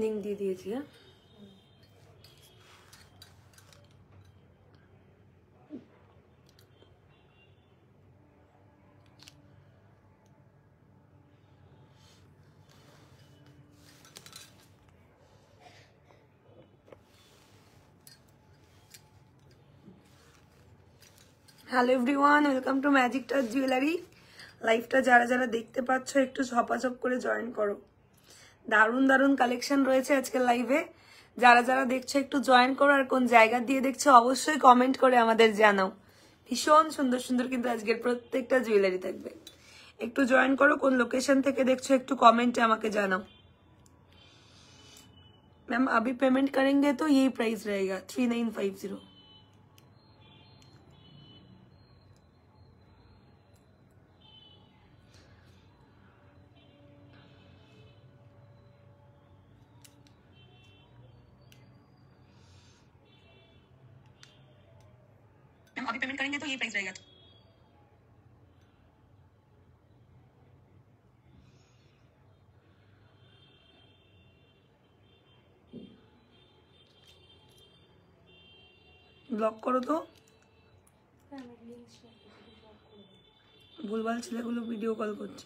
Link দিয়ে দিয়েছি। হ্যাঁ, hello everyone, welcome to magic touch jewellery. লাইভটা যারা যারা দেখতে পাচ্ছ একটু ঝপাঝপ করে জয়েন করো। দারুণ দারুণ কালেকশন রয়েছে আজকের লাইভে। যারা যারা দেখছো একটু জয়েন করো, আর কোন জায়গা দিয়ে দেখছো অবশ্যই কমেন্ট করে আমাদের জানাও। ভীষণ সুন্দর সুন্দর কিন্তু আজকের প্রত্যেকটা জুয়েলারি থাকবে। একটু জয়েন করো, কোন লোকেশন থেকে দেখছো একটু কমেন্টে আমাকে জানাও। मैम अभी पेमेंट करेंगे तो यही प्राइस रहेगा 3950। मैम अभी पेमेंट करेंगे तो यही प्राइस रहेगा। ব্লক করো তো, ভুলভাল ছেলেগুলো ভিডিও কল করছে।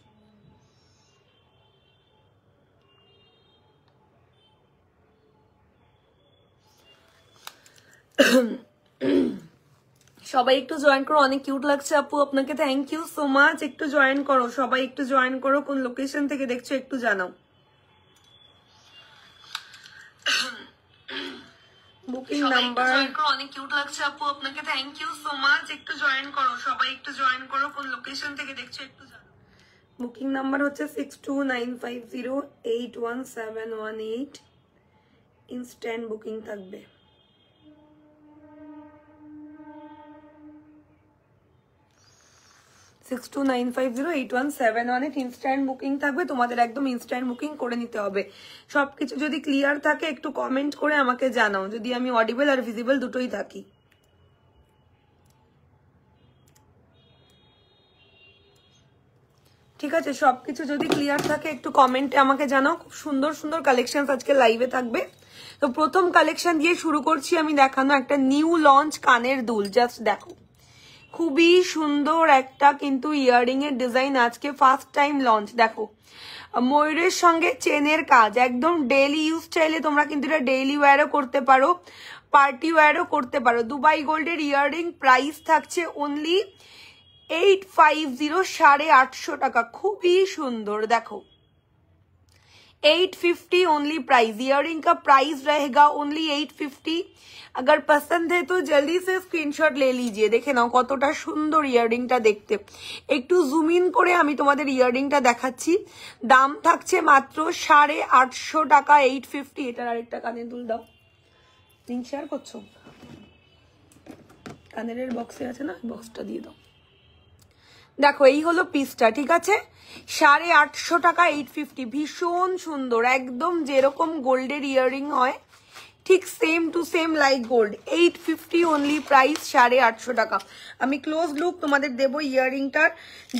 সবাই একটু জয়েন করো, অনেক কিউট লাগছে আপু, আপনাকে থ্যাংক ইউ সো মাচ। একটু জয়েন করো, সবাই একটু জয়েন করো, কোন লোকেশন থেকে দেখছো একটু জানাও। বুকিং নাম্বার অনেক কিউট লাগছে আপু, আপনাকে থ্যাংক ইউ সো মাচ। একটু জয়েন করো, সবাই একটু জয়েন করো, কোন লোকেশন থেকে দেখছো একটু জানাও। বুকিং নাম্বার হচ্ছে 6295081718। ইনস্ট্যান্ট বুকিং থাকবে। ইনস্ট্যান্ট বুকিং থাকবে, তোমাদের একদম ইনস্ট্যান্ট বুকিং করে নিতে হবে। সবকিছু যদি ক্লিয়ার থাকে একটু কমেন্ট করে আমাকে জানাও, যদি আমি অডিবল আর ভিজিবল দুটোই থাকি। ঠিক আছে, সবকিছু যদি ক্লিয়ার থাকে একটু কমেন্টে আমাকে জানাও। খুব সুন্দর সুন্দর কালেকশন আজকে লাইভে থাকবে। তো প্রথম কালেকশন দিয়ে শুরু করছি আমি দেখানো, একটা নিউ লঞ্চ কানের দুল। জাস্ট দেখো, খুবই সুন্দর একটা কিন্তু ইয়ারিং এর ডিজাইন, আজকে ফার্স্ট টাইম লঞ্চ। দেখো ময়ূরের সঙ্গে চেনের কাজ, একদম ডেইলি ইউজ চাইলে তোমরা কিন্তু এটা ডেইলি ওয়্যারও করতে পারো, পার্টি ওয়্যারও করতে পারো। দুবাই গোল্ডের ইয়ারিং, প্রাইস থাকছে অনলি 850, 850 টাকা। খুবই সুন্দর, দেখো 850 ओनली प्राइस। इयरिंग का प्राइस रहेगा ओनली 850। अगर पसंद है तो जल्दी से स्क्रीनशॉट ले लीजिए। देखे नाओ কতটা সুন্দর ইয়ারিংটা দেখতে। একটু জুম ইন করে আমি তোমাদের ইয়ারিংটা দেখাচ্ছি। দাম থাকছে মাত্র 850 টাকা, 850। এটার আরেকটা কানের দুল দাও, লিংক শেয়ার করছো, কানের বক্সে আছে না, বক্সটা দিয়ে দাও। দেখো এই হলো পিসটা, ঠিক আছে, 850 টাকা, 850। ভীষণ সুন্দর, একদম যেরকম গোল্ডের ইয়ারিং হয় ঠিক same to same like gold. 850 only price, 850 টাকা। আমি ক্লোজ লুক তোমাদের দেবো ইয়ারিংটার।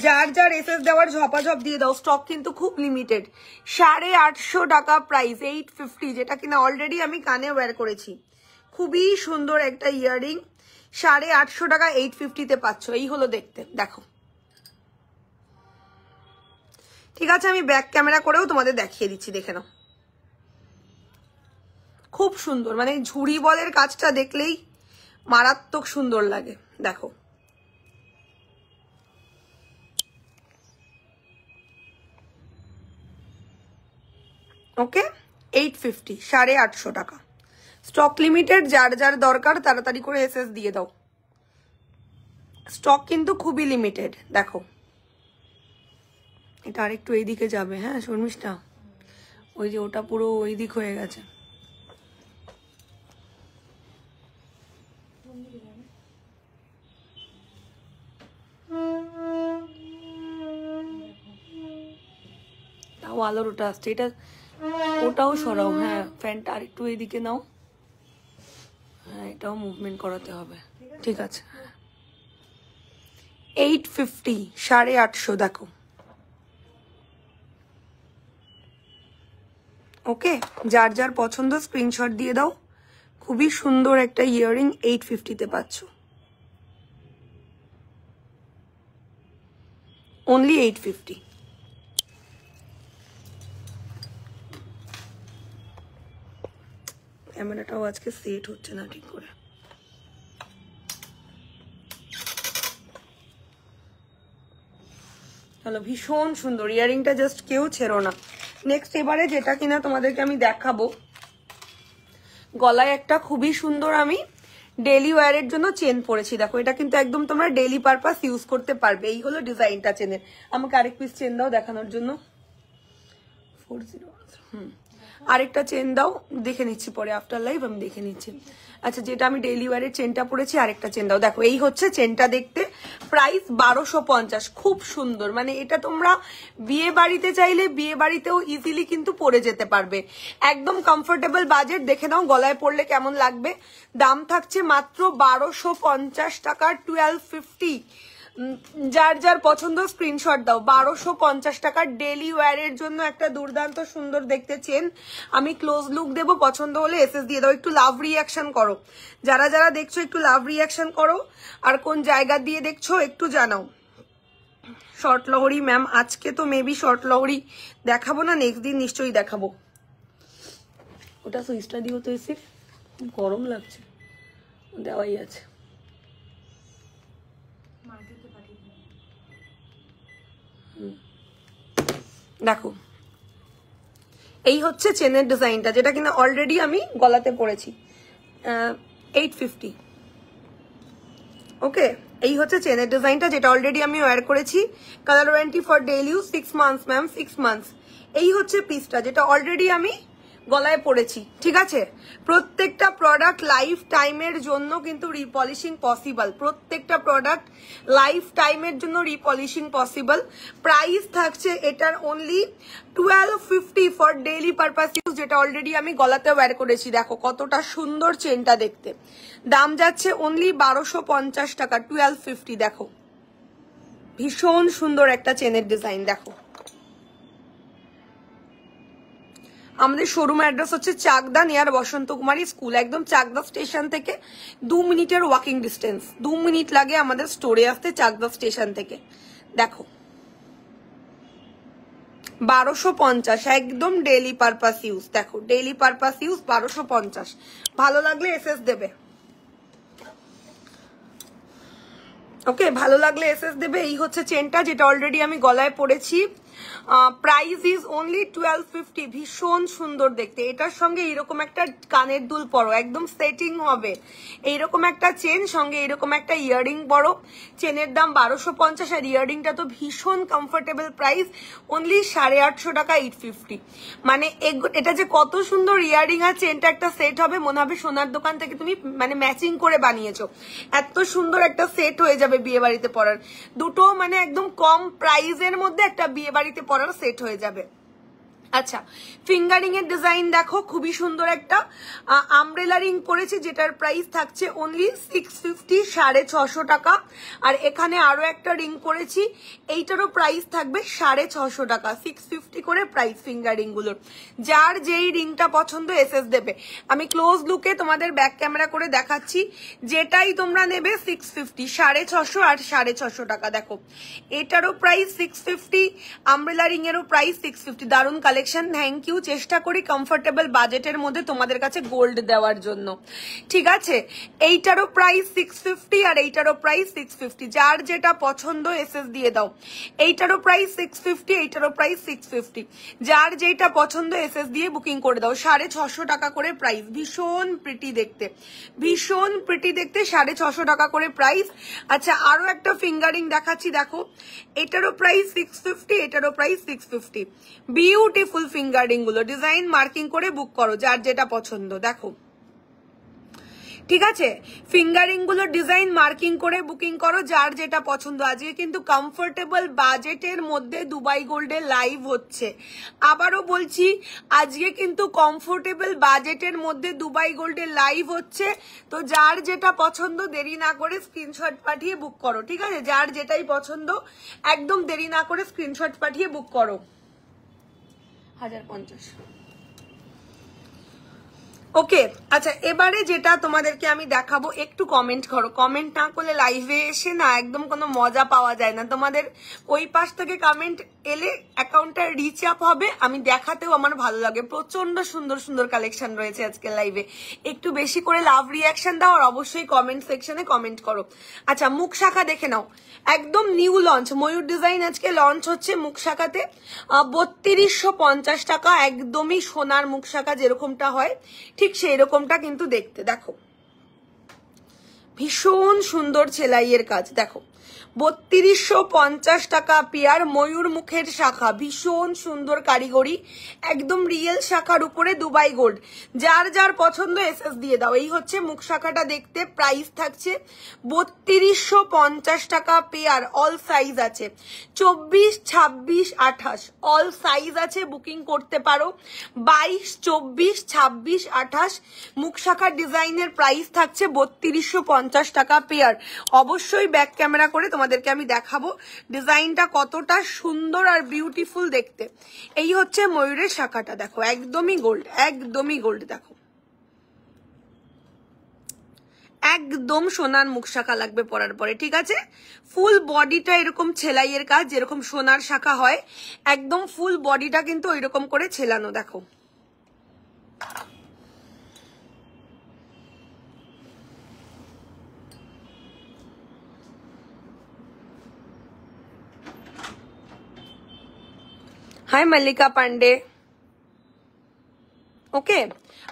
যার যার এসএস দেওয়ার ঝপাঝপ দিয়ে দাও, স্টক কিন্তু খুব লিমিটেড। 850 টাকা প্রাইস, 850, যেটা কিনা অলরেডি আমি কানে ওয়্যার করেছি। খুবই সুন্দর একটা ইয়ারিং, 850 টাকা 850-তে পাচ্ছ। এই হলো দেখতে, দেখো। ঠিক আছে, আমি ব্যাক ক্যামেরা করেও তোমাদের দেখিয়ে দিচ্ছি, দেখে নাও। খুব সুন্দর, মানে ঝুড়ি বলের কাজটা দেখলেই মারাত্মক সুন্দর লাগে। দেখো ওকে, 850, 850 টাকা। স্টক লিমিটেড, যার যার দরকার তাড়াতাড়ি করে এসএস দিয়ে দাও। স্টক কিন্তু খুবই লিমিটেড। দেখো এটা আরেকটু এইদিকে যাবে, হ্যাঁ শর্মিষ্ঠা, ওই যে ওটা পুরো ওই দিক হয়ে গেছে। তাও আলোর ওটা আসছে, এটা ওটাও সরাও, হ্যাঁ ফ্যানটা আরেকটু এইদিকে নাও, হ্যাঁ এটাও মুভমেন্ট করাতে হবে, ঠিক আছে। 850, 850 দেখো। ওকে, যার যার পছন্দ স্ক্রিনশট দিয়ে দাও। খুবই সুন্দর একটা ইয়াররিং 850-তে পাচ্ছ, অনলি 850। ক্যামেরাটাও আজকে সেট হচ্ছে না ঠিক করে। চলো, ভীষণ সুন্দর ইয়াররিংটা, জাস্ট কেউ ছেড়ো না। নেক্সট এবারে যেটা কিনা তোমাদেরকে আমি দেখাবো, গলায় একটা খুবই সুন্দর আমি ডেলি ওয়্যারের জন্য চেন পরেছি। দেখো এটা কিন্তু একদম তোমরা ডেলি পারপাস ইউজ করতে পারবে। এই হলো ডিজাইনটা চেনের। আমাকে আরেক পিস চেন দাও দেখানোর জন্য। 401, আরেকটা চেন দাও, দেখে নিচ্ছি পরে আফটার লাইভ আমি দেখে নিচ্ছি। আচ্ছা, যেটা আমি ডেইলি ওয়্যারের চেনটা পরেছি, আরেকটা চেন দাও। দেখো এই হচ্ছে চেনটা দেখতে, প্রাইস 1250, খুব সুন্দর। মানে এটা তোমরা বিয়ে বাড়িতে চাইলে বিয়ে বাড়িতেও ইজিলি কিন্তু পরে যেতে পারবে, একদম কমফোর্টেবল বাজেট। দেখে নাও গলায় পরলে কেমন লাগবে। দাম থাকছে মাত্র 1250 টাকা, 1250। যার যার পছন্দ স্ক্রিনশট দাও। 1250 টাকার ডেলি ওয়্যারের জন্য একটা দুর্দান্ত সুন্দর দেখতে চেন। আমি ক্লোজ লুক দেবো, পছন্দ হলে এসএস দিয়ে দাও। একটু লাভ রিয়াকশন করো, যারা যারা দেখছো একটু লাভ রিয়াকশন করো, আর কোন জায়গা দিয়ে দেখছো একটু জানাও। শর্ট লহরি ম্যাম, আজকে তো মেবি শর্ট লহরি দেখাবো না, নেক্সট দিন নিশ্চয়ই দেখাবো। ওটা সুইচটা দিও তো, এসে খুব গরম লাগছে, দেওয়াই আছে। দেখো এই হচ্ছে চেনের ডিজাইনটা, যেটা কিনা অলরেডি আমি গলাতে পরেছি, 850। ওকে, এই হচ্ছে চেনের ডিজাইনটা, যেটা অলরেডি আমি ওয়্যার করেছি। Colour warranty for daily use 6 months ma'am, 6 months. এই হচ্ছে পিসটা, যেটা অলরেডি আমি গলায় পড়েছি, ঠিক আছে। প্রত্যেকটা প্রোডাক্ট লাইফ টাইমের জন্য কিন্তু রিপলিশিং পসিবল, প্রত্যেকটা প্রোডাক্ট লাইফ টাইমের জন্য রিপলিশিং পসিবল। প্রাইস থাকছে এটার only 1250 for daily purpose use, যেটা অলরেডি আমি গলাতে ওয়্যার করেছি। দেখো কতটা সুন্দর চেনটা দেখতে। দাম যাচ্ছে অনলি 1250 টাকা, 1250। দেখো ভীষণ সুন্দর একটা চেনের ডিজাইন। দেখো আমাদের শোরুম অ্যাড্রেস হচ্ছে চাকদা, নিয়ার বসন্ত কুমারী স্কুল, একদম চাকদা স্টেশন থেকে 2 মিনিটের ওয়াকিং ডিস্টেন্স। 2 মিনিট লাগে আমাদের স্টোরে আসতে চাকদা স্টেশন থেকে। দেখো 1250, একদম ডেইলি পারপাস ইউজ। দেখো ডেইলি পারপাস ইউজ 1250। ভালো লাগলে এসএস দেবে। ওকে, ভালো লাগলে এসএস দেবে। এই হচ্ছে চেনটা, যেটা অলরেডি আমি গলায় পরেছি। Price is only 1250। ভীষণ সুন্দর দেখতে। এটার সঙ্গে এরকম একটা কানের দুল পরো, একদম সেটিং হবে। এইরকম একটা চেন সঙ্গে এরকম একটা ইয়াররিং পরো। চেনের দাম 1250, আর ইয়াররিংটা তো ভীষণ কমফোর্টেবল প্রাইস, অনলি 850 টাকা, 850। মানে এটা যে কত সুন্দর ইয়াররিং আর চেনটা একটা সেট হবে, মনে হবে সোনার দোকান থেকে তুমি মানে ম্যাচিং করে বানিয়েছো। এত সুন্দর একটা সেট হয়ে যাবে বিয়ে বাড়িতে পরার। দুটো মানে একদম কম প্রাইসের মধ্যে একটা বিয়ে বাড়িতে পরার সেট হয়ে যাবে। আচ্ছা, ফিঙ্গারিং এর ডিজাইন দেখো, খুবই সুন্দর একটা আমব্রেলা রিং করেছি, যেটার প্রাইস থাকছে অনলি 650, 650 টাকা। আর এখানে আরো একটা রিং করেছি, এইটারও প্রাইস থাকবে 650 টাকা, 650 করে প্রাইস ফিঙ্গারিং গুলোর। যার যেই রিংটা পছন্দ এসএস দেবে। আমি ক্লোজ লুকে তোমাদের ব্যাক ক্যামেরা করে দেখাচ্ছি, যেটাই তোমরা নেবে 650, 650 আর 650 টাকা। দেখো এটারও প্রাইস 650, আমব্রেলা রিং এরও প্রাইস 650। দারুণ কালেকশন। Collection, thank you. চেষ্টা করি কমফোর্টেবল বাজেটের মধ্যে তোমাদের কাছে গোল্ড দেওয়ার জন্য, ঠিক আছে। এইটারও প্রাইস 650 আর এইটারও প্রাইস 650, যার যেটা পছন্দ এসএস দিয়ে দাও। এইটারও প্রাইস 650, এইটারও প্রাইস 650, যার যেটা পছন্দ এসএস দিয়ে বুকিং করে দাও। 650 টাকা করে প্রাইস, ভীষণ প্রিটি দেখতে, ভীষণ প্রিটি দেখতে, 650 টাকা করে প্রাইস। আচ্ছা আরো একটা ফিঙ্গারিং দেখাচ্ছি, দেখো এটারও প্রাইস 650, এটারও প্রাইস 650। বিউটিফুল ফিঙ্গারিং গুলো ডিজাইন মার্কিং করে বুক করো, যার যেটা পছন্দ। দেখো ঠিক আছে, ফিঙ্গারিং গুলো ডিজাইন মার্কিং করে বুকিং করো, যার যেটা পছন্দ। আজকে কিন্তু কমফোর্টেবল বাজেটের মধ্যে দুবাই গোল্ডে লাইভ হচ্ছে। আবারও বলছি, আজকে কিন্তু কমফোর্টেবল বাজেটের মধ্যে দুবাই গোল্ডে লাইভ হচ্ছে। তো যার যেটা পছন্দ দেরি না করে স্ক্রিনশট পাঠিয়ে বুক করো, ঠিক আছে। যার যেটাই পছন্দ একদম দেরি না করে স্ক্রিনশট পাঠিয়ে বুক করো। 1050। ওকে, আচ্ছা এবারে যেটা তোমাদেরকে আমি দেখাবো, একটু কমেন্ট করো। কমেন্ট না করলে লাইভে এসে না একদম কোনো মজা পাওয়া যায় না। তোমাদের ওই পাশ থেকে কমেন্ট এলে অ্যাকাউন্টটা রিচ আপ হবে, আমি দেখাতেও আমার ভালো লাগে। প্রচন্ড সুন্দর সুন্দর কালেকশন রয়েছে আজকে লাইভে। একটু বেশি করে লাভ রিয়াকশন দাও আর অবশ্যই কমেন্ট সেকশনে কমেন্ট করো। আচ্ছা মুখ শাখা দেখে নাও, একদম নিউ লঞ্চ ময়ূর ডিজাইন আজকে লঞ্চ হচ্ছে মুখ শাখাতে। 3250 টাকা, একদমই সোনার মুখ শাখা যেরকমটা হয় ঠিক সেই রকমটা কিন্তু দেখতে। দেখো ভীষণ সুন্দর সেলাইয়ের কাজ, দেখো 3250 টাকা পেয়ার ময়ূর মুখের শাখা, ভীষণ সুন্দর কারিগরি, একদম রিয়েল শাখার উপরে দুবাই গোল্ড। যার যার পছন্দ এসএস দিয়ে দাও। এই হচ্ছে মুখ শাখাটা দেখতে, প্রাইস থাকছে 3250 টাকা পেয়ার। অল সাইজ আছে, 24, 26, 28 অল সাইজ আছে, বুকিং করতে পারো। 22, 24, 26, 28 মুখ শাখার ডিজাইনের প্রাইস থাকছে 3250 টাকা পেয়ার। অবশ্যই ব্যাক ক্যামেরা করে তোমাদেরকে আমি দেখাবো ডিজাইনটা কতটা সুন্দর আর বিউটিফুল দেখতে। এই হচ্ছে ময়ূরের শাখাটা, দেখো একদমই গোল্ড, একদমই গোল্ড। দেখো একদম সোনার মুখ শাখা লাগবে পরার পরে, ঠিক আছে। ফুল বডিটা এরকম ছেলাইয়ের কাজ, যেরকম সোনার শাখা হয় একদম ফুল বডিটা কিন্তু ওইরকম করে ছেলানো। দেখো হাই মল্লিকা পান্ডে। ওকে,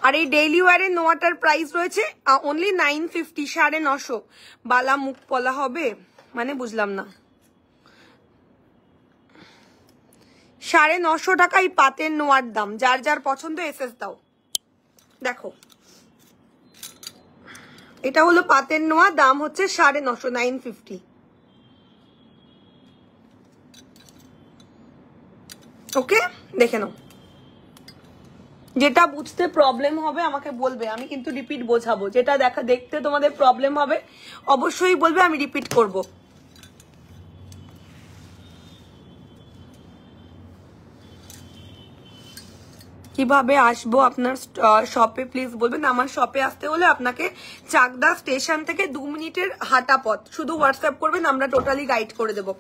আর এই ডেইলি ওয়ারের নোয়াটার প্রাইস রয়েছে অনলি 950, 950। বালা মুখ পলা হবে মানে বুঝলাম না। 950 টাকা এই পাতের নোয়ার দাম। যার যার পছন্দ এসএস দাও। দেখো এটা হলো পাতের নোয়া, দাম হচ্ছে 950, 950। ওকে, দেখে নাও। যেটা বুঝতে প্রবলেম হবে আমাকে বলবে, আমি কিন্তু রিপিট বোঝাবো। যেটা দেখতে তোমাদের প্রবলেম হবে অবশ্যই বলবে, আমি রিপিট করব। কিভাবে আসবো আপনার শপে প্লিজ বলবেন। আমার শপে আসতে হলে আপনাকে চাকদা স্টেশন থেকে 2 মিনিটের হাঁটা পথ। শুধু হোয়াটসঅ্যাপ করবেন, আমরা টোটালি গাইড করে দেবো,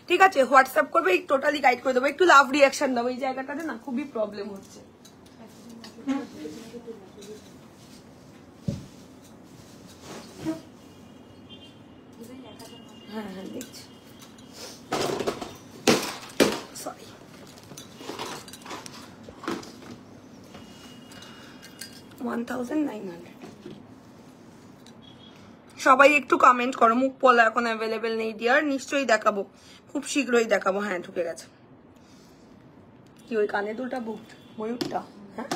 ঠিক আছে। হোয়াটসঅ্যাপ করবে, টোটালি গাইড করে দেবো। একটু লাভ রিয়াকশন দেবো, এই জায়গাটাতে না খুবই প্রবলেম হচ্ছে। হ্যাঁ হ্যাঁ দেখছি, সরি। সবাই একটু কমেন্ট করো। মুখ পলা এখন অ্যাভেলেবেল নেই ডিয়ার, নিশ্চয়ই দেখাবো, খুব শীঘ্রই দেখাবো। হ্যাঁ ঢুকে গেছে। কি ওই কানে দুলটা বুক ময়ূরটা? হ্যাঁ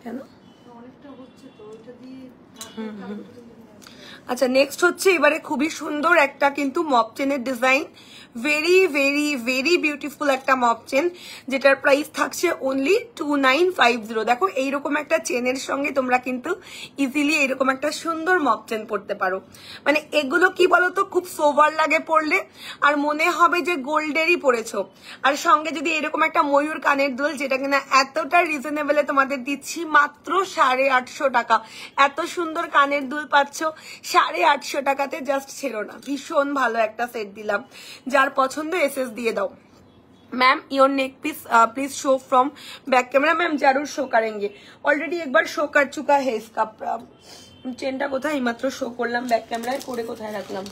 কেন? আচ্ছা নেক্সট হচ্ছে এবারে খুবই সুন্দর একটা কিন্তু মপ চেনের design, very very very beautiful একটা মপ চেন, যেটার প্রাইস থাকছে অনলি 2950। দেখো এইরকম একটা চেনের সঙ্গে তোমরা কিন্তু ইজিলি এইরকম একটা সুন্দর মপ চেন পরতে পারো। মানে এগুলো কি বলতো, খুব সোভার লাগে পরলে, আর মনে হবে যে গোল্ডেরই পরেছো। আর সঙ্গে যদি এরকম একটা ময়ূর কানের দুল, যেটা কিনা এতটা রিজনেবলে তোমাদের দিচ্ছি মাত্র 850 টাকা। এত সুন্দর কানের দুল পাচ্ছ 850 টাকাতে, জাস্ট ছেড়ো না। ভীষণ ভালো একটা সেট দিলাম। যার পছন্দ এসএস দিয়ে দাও। Ma'am your neck piece please show from back camera. Ma'am जरूर शो करेंगे, ऑलरेडी एक बार शो कर चुका है इसका। চেনটা কোথায় এইমাত্র শো করলাম ব্যাক ক্যামেরায়, করে কোথায় রাখলাম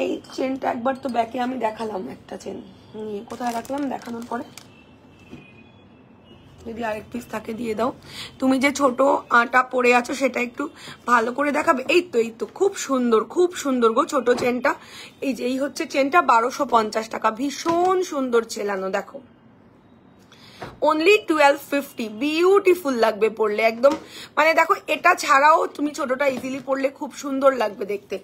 এই চেনটা, একবার তো ব্যাকে আমি দেখালাম একটা চেন নিয়ে, কোথায় রাখলাম দেখানোর পরে যদি আরেক পিস থাকে দিয়ে দাও। তুমি যে ছোট আটা পরে আছো সেটা একটু ভালো করে দেখাবে। এই তো খুব সুন্দর গো ছোট চেনটা। এই যে এই হচ্ছে চেনটা, 1250 টাকা, ভীষণ সুন্দর ছেলানো। দেখো অনলি 1250, বিউটিফুল লাগবে পরলে একদম। মানে দেখো এটা ছাড়াও তুমি ছোটটা ইজিলি পরলে খুব সুন্দর লাগবে দেখতে।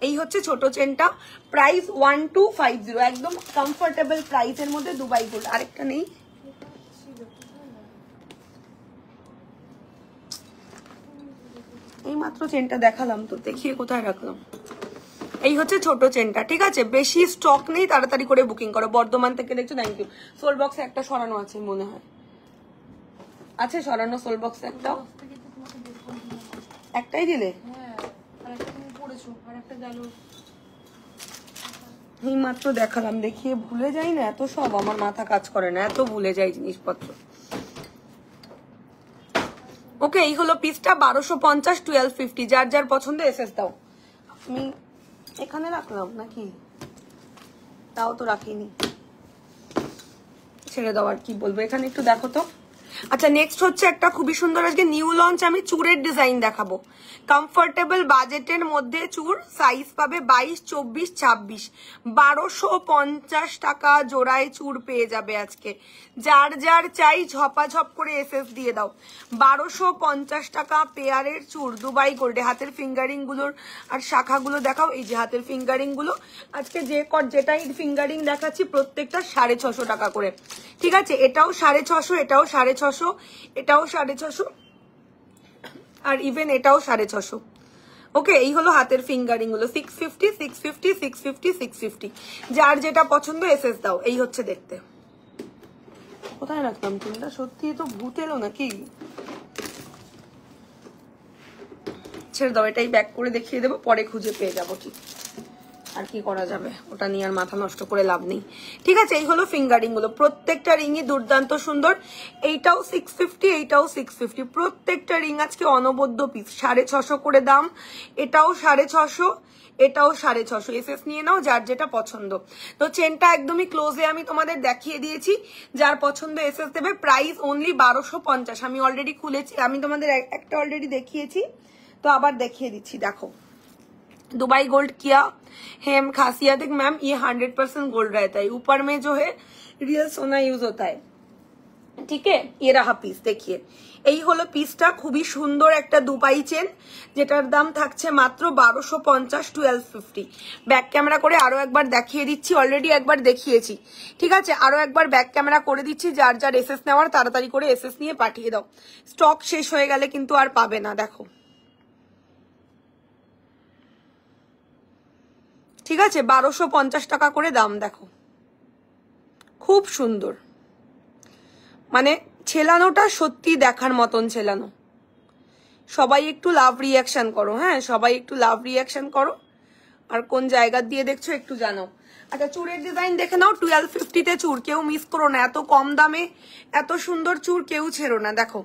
এই হচ্ছে ছোট চেনটা, প্রাইস 1250, একদম কমফোর্টেবল প্রাইসের মধ্যে দুবাই গোল্ড। আরেকটা নেই, এই মাত্র চেনটা দেখালাম তো, দেখিয়ে কোথায় রাখলাম। এই হচ্ছে ছোট চেনটা, ঠিক আছে? বেশি স্টক নেই, তাড়াতাড়ি করে বুকিং করো। বর্ধমান থেকে দেখছো, থ্যাংক ইউ। সোল বক্সে একটা সরানো আছে মনে হয়, আছে সরানো সোল বক্সে একটাই দিলে। এই মাত্র দেখালাম, দেখিয়ে ভুলে যাই না, এত সব আমার মাথা কাজ করে না, এত ভুলে যাই জিনিসপত্র। ওকে, এই হলো পিসটা 1250, 1250, যার যার পছন্দ এসএস দাও। আমি এখানে রাখলাম নাকি, তাও তো রাখিনি, ছেড়ে দাও আর কি বলবো। এখানে একটু দেখো তো। আচ্ছা নেক্সট হচ্ছে একটা খুবই সুন্দর আজকে নিউ লঞ্চ, আমি চুড়ের ডিজাইন দেখাবো। কমফোর্টেবল বাজেটের মধ্যে চুড়, সাইজ পাবে 22, 24, 26, 1250 টাকা জোড়ায় চুড় পেয়ে যাবে আজকে। যার যার চাই ঝপাঝপ করে এসএস দিয়ে দাও। 1250 টাকা পেয়ারের চুড়, দুবাই গোল্ডে। হাতের ফিঙ্গারিং গুলোর আর শাখাগুলো দেখাও। এই যে হাতের ফিঙ্গারিং গুলো আজকে যেটাই ফিঙ্গারিং দেখাচ্ছি প্রত্যেকটা 650 টাকা করে, ঠিক আছে? এটাও 650, এটাও 650, এটাও 650, আর ইভেন এটাও 650। ওকে, এই হলো হাতের ফিঙ্গারিং গুলো, 650, 650, 650, 650, যার যেটা পছন্দ এসএস দাও। এই হচ্ছে দেখতে। কোথায় রাখলাম চুলটা, সত্যি তো ভূত এলো নাকি, ছেড়ে দাও। এটাই ব্যাক করে দেখিয়ে দেবো, পরে খুঁজে পেয়ে যাবো, ঠিক আর কি করা যাবে, ওটা নিয়ে আর মাথা নষ্ট করে লাভ নেই, ঠিক আছে? এই হলো ফিঙ্গারিং গুলো, প্রত্যেকটা রিংই দুর্দান্ত সুন্দর। এইটাও 650, এইটাও 650, প্রত্যেকটা রিং আজকে অনবদ্য পিস, 650 করে দাম। এটাও 650, এটাও 650, এসএস নিয়ে নাও যার যেটা পছন্দ। তো চেনটা একদমই ক্লোজে আমি তোমাদের দেখিয়ে দিয়েছি, যার পছন্দ এসএস দেবে। Price only 1250। আমি অলরেডি খুলেছি, আমি তোমাদের একটা অলরেডি দেখিয়েছি, তো আবার দেখিয়ে দিচ্ছি। দেখো दुबई गोल्ड किया है खासियत है मैम, ये 100% गोल्ड रहता है, ऊपर में जो है रियल सोना यूज होता है, ठीक है? ये रहा पिस, देखिए এই হলো পিসটা, খুবই সুন্দর একটা দুবাই চেন, যেটার দাম থাকছে মাত্র 1250, 1250। ব্যাক ক্যামেরা করে আরো একবার দেখিয়ে দিচ্ছি, অলরেডি একবার দেখিয়েছি, ঠিক আছে? আরো একবার ব্যাক ক্যামেরা করে দিচ্ছি, যার যার এসএস নেওয়ার তাড়াতাড়ি করে এসএস নিয়ে পাঠিয়ে দাও, স্টক শেষ হয়ে গেলে কিন্তু আর পাবে না। দেখো ঠিক আছে, 1250 টাকা করে দাম। দেখো খুব সুন্দর, মানে ছেলানোটা সত্যি দেখার মতন ছেলানো। সবাই একটু লাভ রিয়াকশন করো, হ্যাঁ সবাই একটু লাভ রিয়াকশন করো, আর কোন জায়গা দিয়ে দেখছো একটু জানো। আচ্ছা চুড়ের ডিজাইন দেখে নাও, 1250-তে চুড়, কেউ মিস করো না, এত কম দামে এত সুন্দর চুড় কেউ ছেড়ো না। দেখো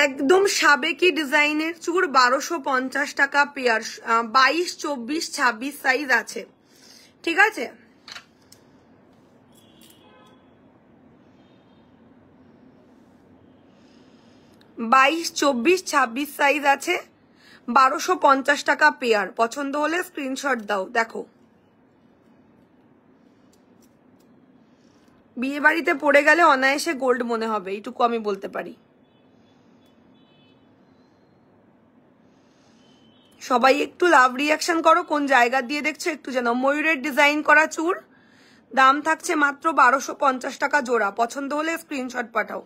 একদম সাবেকি ডিজাইনের চুড়, 1250 টাকা পেয়ার, 22, 24, 26 সাইজ আছে, ঠিক আছে? বাইশ, 24, 26 সাইজ আছে, 1250 টাকা পেয়ার। পছন্দ হলে স্ক্রিনশট দাও। দেখো বিয়ে বাড়িতে পড়ে গেলে অনায়াসে গোল্ড মনে হবে, এইটুকু আমি বলতে পারি। সবাই একটু লাভ রিয়াকশন করো, কোন জায়গা দিয়ে দেখছো একটু জানো। ময়ূরের ডিজাইন করা চুড়, দাম থাকছে মাত্র 1250 টাকা জোড়া। পছন্দ হলে স্ক্রিনশট পাঠাও।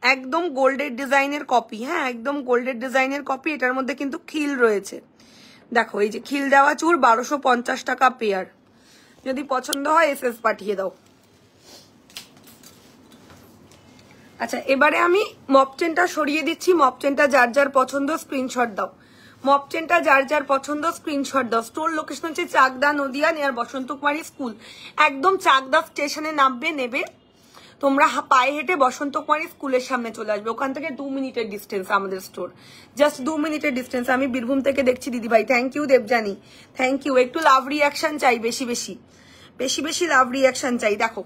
একদম গোল্ডের ডিজাইনের কপি, হ্যাঁ একদম গোল্ডের ডিজাইনের কপি, এটার মধ্যে কিন্তু খিল রয়েছে। দেখো এই যে খিল দেওয়া চুড়, 1250 টাকা পেয়ার। যদি পছন্দ হয় এসএস পাঠিয়ে দাও। আচ্ছা এবারে আমি মপ চেনটা সরিয়ে দিচ্ছি, মপ চেনটা যার যার পছন্দ স্ক্রিনশট দাও। মপ চেনটা যার যার পছন্দ স্ক্রিনশট দাও। স্টোর লোকেশন হচ্ছে চাকদা নদিয়া নিয়ার বসন্ত কুমারী স্কুল। একদম চাকদা স্টেশনে নামবে, নেবে, তোমরা পায়ে হেঁটে বসন্ত কুমারী স্কুলের সামনে চলে আসবে। ওখান থেকে 2 মিনিটের ডিস্টেন্স আমাদের স্টোর, জাস্ট 2 মিনিটের ডিস্টেন্স। আমি বীরভূম থেকে দেখছি দিদিভাই, thank you Debjani, thank you. একটু লাভ রিয়াকশন চাই, বেশি বেশি বেশি বেশি লাভ রিয়াকশন চাই। দেখো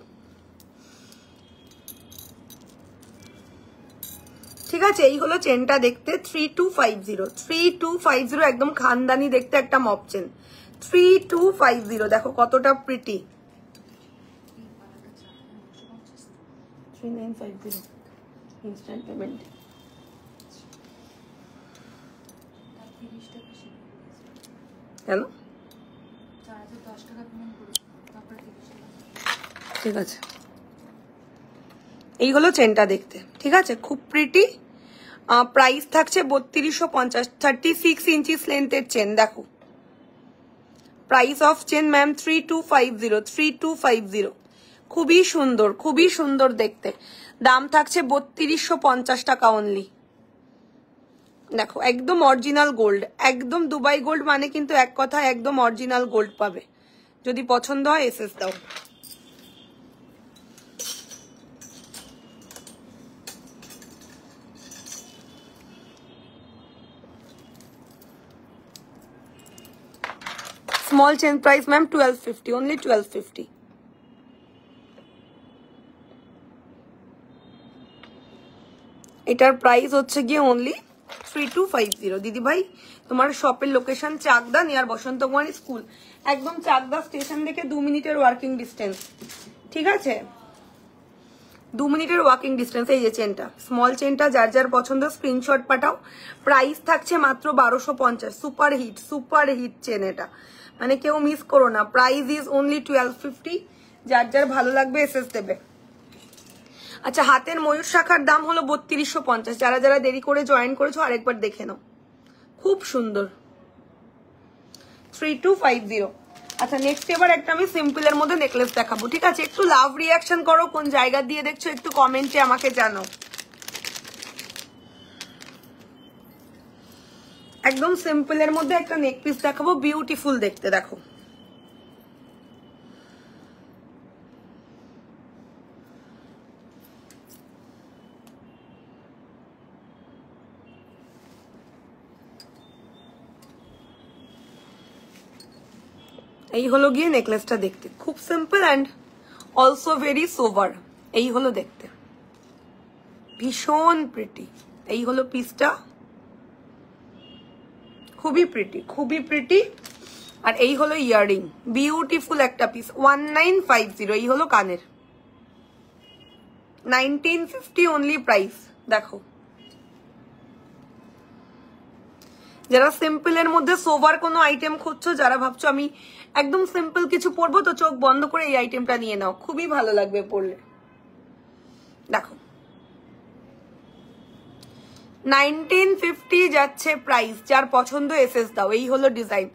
ঠিক আছে, এই হলো চেনটা দেখতে 3250, 3250 একদম খানদানি দেখতে একটা মপ চেন 3250। দেখো কতটা প্রিটি। 3950 instant payment. কেন? ঠিক আছে, এই হলো চেনটা দেখতে, ঠিক আছে, খুব প্রিটি। প্রাইস থাকছে 3250, 36 ইঞ্চিস লেন্থের চেন। দেখো প্রাইস অফ চেন ম্যাম 3250, 3250। খুবই সুন্দর, খুবই সুন্দর দেখতে। দাম থাকছে 3250 টাকা অনলি। দেখো একদম অরিজিনাল গোল্ড, একদম দুবাই গোল্ড মানে কিন্তু এক কথা, একদম অরিজিনাল গোল্ড পাবে। যদি পছন্দ হয় এসএস দাও। Small chain price ma'am 1250, only 1250। এটার প্রাইস হচ্ছে গিয়ে অনলি 3250। দিদি ভাই তোমার শপের লোকেশন চাকদা নিয়ার বসন্ত কুমারী স্কুল, একদম চাকদা স্টেশন থেকে 2 মিনিটের ওয়ার্কিং ডিস্টেন্স, ঠিক আছে, 2 মিনিটের ওয়াকিং ডিস্টেন্স। এই যে চেনটা, স্মল চেনটা যার যার পছন্দ স্ক্রিনশট পাঠাও। প্রাইস থাকছে মাত্র 1250। Super hit, super hit chain এটা, মানে কেউ মিস করো না। Price is only 1250। যার যার ভালো লাগবে এসএস দেবে। আচ্ছা, হাতের ময়ূর শাখার দাম হলো 3250। যারা যারা দেরি করে জয়েন করেছো আরেকবার দেখে নাও, খুব সুন্দর 3250। আচ্ছা নেক্সট এবার একটা আমি সিম্পলের মধ্যে নেকলেস দেখাবো, ঠিক আছে। একটু লাভ রিয়াকশন করো, কোন জায়গা দিয়ে দেখছো একটু কমেন্টে আমাকে জানাও। একদম সিম্পলের মধ্যে একটা নেক পিস দেখাবো, বিউটিফুল দেখতে। দেখো এই হলো গিয়ে নেকলেসটা দেখতে, খুব simple and also very sober. এই হলো দেখতে, ভীষণ প্রিটি। এই হলো পিসটা, খুবই প্রিটি, খুবই প্রিটি। আর এই হলো ইয়াররিং, বিউটিফুল একটা পিস 1950। এই হলো কানের 1950 অনলি প্রাইস। দেখো যারা সিম্পলের মধ্যে সোভার কোনো আইটেম খুঁজছো, যারা ভাবছো আমি একদম সিম্পল কিছু পরবো, তো চোখ বন্ধ করে এই আইটেমটা নিয়ে নাও, খুবই ভালো লাগবে পরলে। দেখো 1950 যাচ্ছে প্রাইস, যার পছন্দ এসএস দাও। এই হলো ডিজাইন,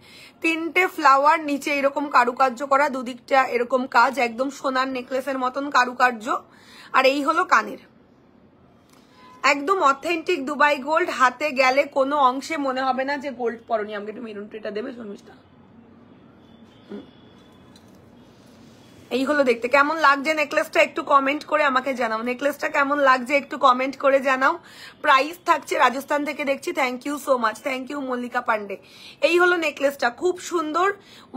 3টে ফ্লাওয়ার, নিচে এরকম কারুকার্য করা, দুদিকটা এরকম কাজ, একদম সোনার নেকলেসের মতন কারুকার্য। আর এই হলো কানের, একদম অথেন্টিক দুবাই গোল্ড। হাতে গেলে কোনো অংশে মনে হবে না যে গোল্ড পরনি। আমাকে একটু মেরুন ট্রেটা দেবে শর্মিষ্ঠা। এই হলো দেখতে, কেমন লাগছে নেকলেসটা একটু কমেন্ট করে আমাকে জানাও। নেকলেসটা কেমন লাগছে একটু কমেন্ট করে জানাও। প্রাইস থাকছে, রাজস্থান থেকে দেখছি, thank you so much, thank you Mallika Pandey. এই হলো নেকলেসটা, খুব সুন্দর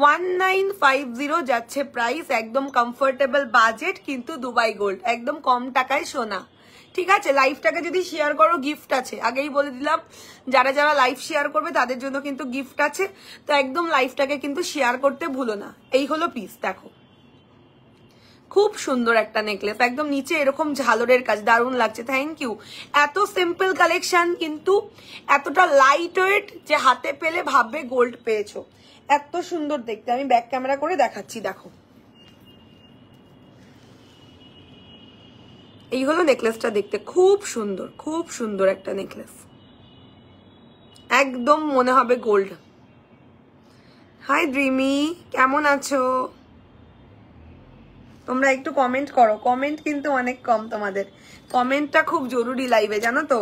1950 যাচ্ছে প্রাইস, একদম কমফোর্টেবল বাজেট, কিন্তু দুবাই গোল্ড, একদম কম টাকায় সোনা, ঠিক আছে। লাইভটাকে যদি শেয়ার করো গিফট আছে, আগেই বলে দিলাম, যারা যারা লাইভ শেয়ার করবে তাদের জন্য কিন্তু গিফট আছে, তো একদম লাইভটাকে কিন্তু শেয়ার করতে ভুলো না। এই হলো পিস, দেখো খুব সুন্দর একটা নেকলেস, একদম নিচে এরকম ঝালরের কাজ, দারুণ লাগছে, থ্যাংক ইউ। এত সিম্পল কালেকশন কিন্তু এতটা লাইট ওয়েট যে হাতে পেলে ভাববে গোল্ড পেয়েছো, এত সুন্দর দেখতে। আমি ব্যাক ক্যামেরা করে দেখাচ্ছি, দেখো এই হলো নেকলেসটা দেখতে, খুব সুন্দর, খুব সুন্দর একটা নেকলেস, একদম মনে হবে গোল্ড। হাই ড্রিমি, কেমন আছো? তোমরা একটু কমেন্ট করো, কমেন্ট কিন্তু অনেক কম তোমাদের, কমেন্টটা খুব জরুরি লাইভে, জানো তো।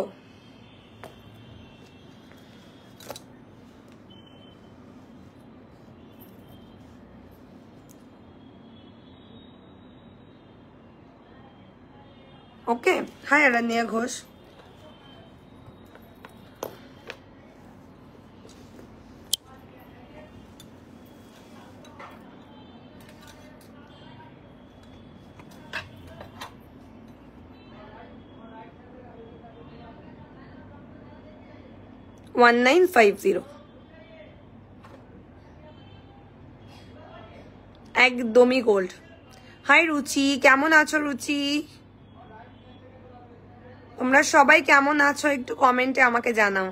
ওকে, হাই আরান্যা ঘোষ। $1950 একদমই গোল্ড। হাই রুচি, কেমন আছো রুচি? তোমরা সবাই কেমন আছো একটু কমেন্টে আমাকে জানাও।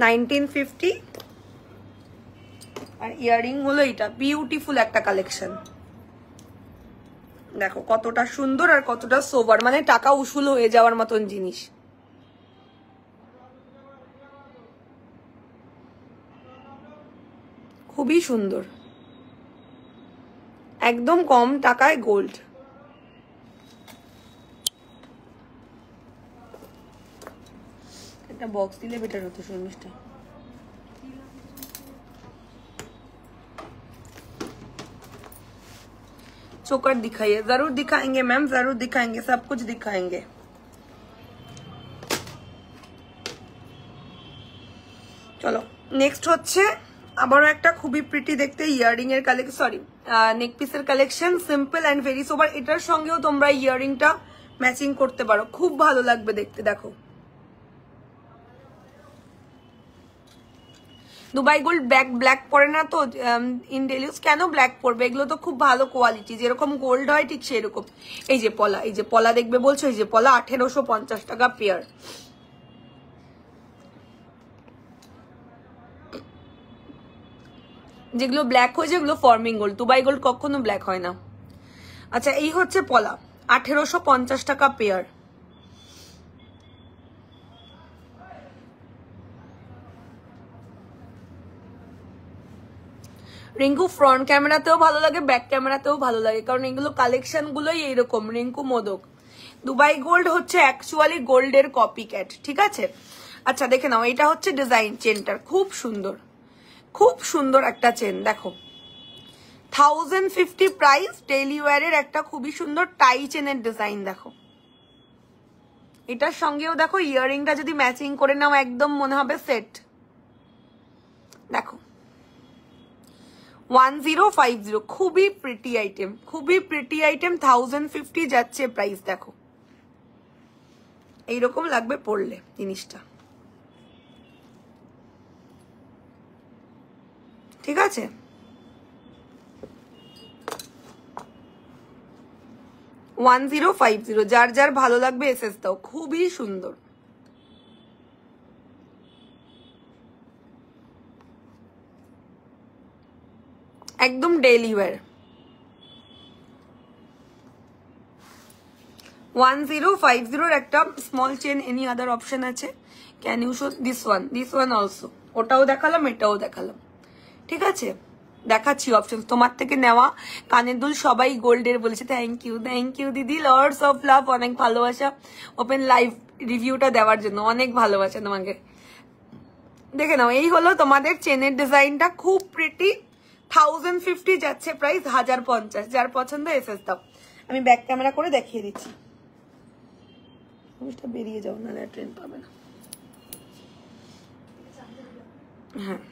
1950 আর ইয়ারিং হলো এটা, বিউটিফুল একটা কালেকশন। দেখো কতটা সুন্দর আর কতটা সোবার, মানে টাকা উসুল হয়ে যাওয়ার মতন জিনিস। খুবই সুন্দর, একদম কম টাকায় গোল্ড। একটা বক্স দিলে বেটার হতো শর্মিষ্ঠা। चोकर दिखाइए, जरूर दिखाएंगे मैम, जरूर दिखाएंगे, सब कुछ दिखाएंगे। চলো নেক্সট হচ্ছে আবারও একটা খুবই প্রিটি দেখতে ইয়ারিং এর কালেকশন, সরি নেক পিসের কালেকশন, সিম্পল এন্ড ভেরি সোবার। এটার সঙ্গেও তোমরা ইয়ারিংটা ম্যাচিং করতে পারো, খুব ভালো লাগবে দেখতে। দেখো দুবাই গোল্ড ব্ল্যাক পরে না তো ইন ডেলি ইউজ, কেন ব্ল্যাক পরবে? এগুলো তো খুব ভালো কোয়ালিটি, যেরকম গোল্ড হয় ঠিক সেরকম। এই যে পলা, এই যে পলা দেখবে বলছো, এই যে পলা 1850 টাকা পেয়ার। যেগুলো ব্ল্যাক হয় যেগুলো ফর্মিং গোল্ড, দুবাই গোল্ড কখনো ব্ল্যাক হয় না। আচ্ছা এই হচ্ছে পলা, 1850 টাকা পেয়ার। রিঙ্কু ফ্রন্ট ক্যামেরাতেও ভালো লাগে, ব্যাক ক্যামেরাতেও ভালো লাগে, কারণ এগুলো কালেকশন গুলোই এইরকম। রিঙ্কু মোদক, দুবাই গোল্ড হচ্ছে অ্যাকচুয়ালি গোল্ডের কপি ক্যাট, ঠিক আছে? আচ্ছা দেখে নাও, এটা হচ্ছে ডিজাইন চেনটার, খুব সুন্দর, খুব সুন্দর একটা চেন। দেখো 1050 প্রাইস, ডেইলি ওয়ারের একটা খুবই সুন্দর টাই চেনের ডিজাইন। দেখো এটার সঙ্গেও দেখো ইয়ারিংটা যদি ম্যাচিং করে নাও একদম মনে হবে সেট। দেখো 1050, খুবই প্রিটি আইটেম, খুবই প্রিটি আইটেম। 1050 যাচ্ছে প্রাইস। দেখো এইরকম লাগবে পড়লে জিনিসটা, ঠিক আছে? 1050, যার যার ভালো লাগবে এসএস দাও, খুবই সুন্দর। একদম ডেইলি ওয়্যার। 1050 একটা small chain, any other option আছে? Can you show this one also? ওটাও দেখালাম, এটাও দেখালাম, ঠিক আছে? দেখাচ্ছি অপশন তোমার থেকে নেওয়া। কানের দুল সবাই গোল্ডের বলেছে, থ্যাংক ইউ দিদি, লর্ডস অফ লাভ, অনেক ভালোবাসা ওপেন লাইভ রিভিউটা দেওয়ার জন্য, অনেক ভালোবাসা তোমাকে। দেখে নাও এই হলো তোমাদের চেনের ডিজাইনটা, খুব প্রিটি। 1050 যাচ্ছে প্রাইস, 1050। যার পছন্দ এসএস দাও। আমি ব্যাক ক্যামেরা করে দেখিয়ে দিচ্ছি, বেরিয়ে যাও না, ট্রেন পাবে না। হ্যাঁ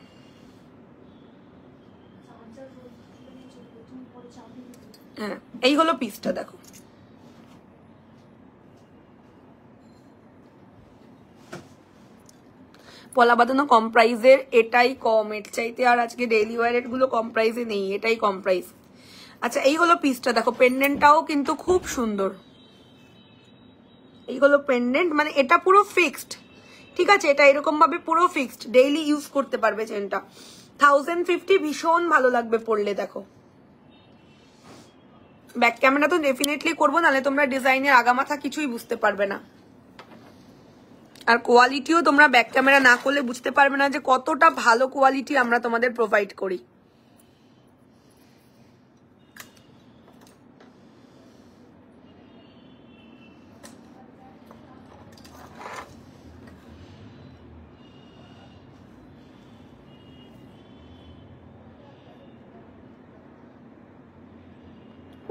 হ্যাঁ, এই হলো পিসটা। দেখো পলা বাঁধানো কম প্রাইসের, এটাই কম, এর চাইতে আর আজকে ডেইলি ওয়ারের গুলো কম প্রাইসে নেই, এটাই কম প্রাইস। আচ্ছা এই হলো পিসটা। দেখো পেন্ডেন্টটাও কিন্তু খুব সুন্দর। এই হলো পেন্ডেন্ট, মানে এটা পুরো ফিক্সড, ঠিক আছে? এটা এরকম ভাবে পুরো ফিক্সড, ডেইলি ইউজ করতে পারবে চেনটা। 1050, ভীষণ ভালো লাগবে পড়লে। দেখো ব্যাক ক্যামেরা তো ডেফিনেটলি করবো, নাহলে তোমরা ডিজাইনের আগামাথা কিছুই বুঝতে পারবে না। আর কোয়ালিটিও তোমরা ব্যাক ক্যামেরা না করলে বুঝতে পারবে না যে কতটা ভালো কোয়ালিটি আমরা তোমাদের প্রোভাইড করি।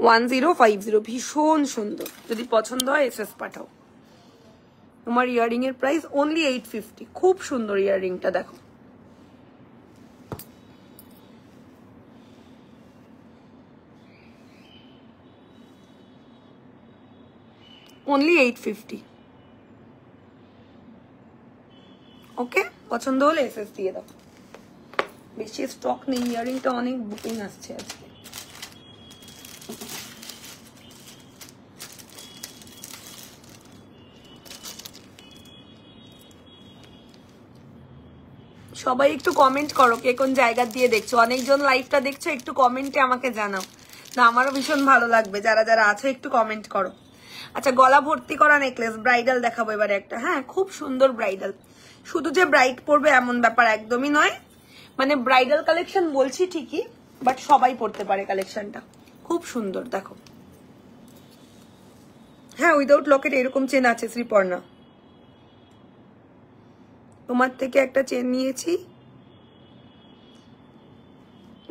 1050 ভীষণ সুন্দর। যদি পছন্দ হয় এসএস পাঠাও। তোমার ইয়ারিং এর প্রাইস অনলি 850। খুব সুন্দর ইয়ারিংটা দেখো। অনলি 850। ওকে, পছন্দ হলে এসএস দিয়ে দাও। বেশি স্টক নেই, ইয়ারিংটা অনেক বুকিং আসছে আজকে। সবাই একটু কমেন্ট করো কে কোন জায়গা দিয়ে দেখছো। অনেকজন লাইভটা দেখছো, একটু কমেন্টে আমাকে জানাও। না, আমারও ভীষণ ভালো লাগবে যারা যারা আছো একটু কমেন্ট করো। আচ্ছা, গলা ভর্তি করা নেকলেস ব্রাইডাল দেখাবো এবারে একটা। হ্যাঁ, খুব সুন্দর ব্রাইডাল। শুধু যে ব্রাইড পরবে এমন ব্যাপার একদমই নয়, মানে ব্রাইডাল কালেকশন বলছি ঠিকই, বাট সবাই পরতে পারে কালেকশনটা। খুব সুন্দর দেখো। হ্যাঁ, উইদাউট লকেট এরকম চেন আছে শ্রীপর্ণা। তোমার থেকে একটা চেন নিয়েছি,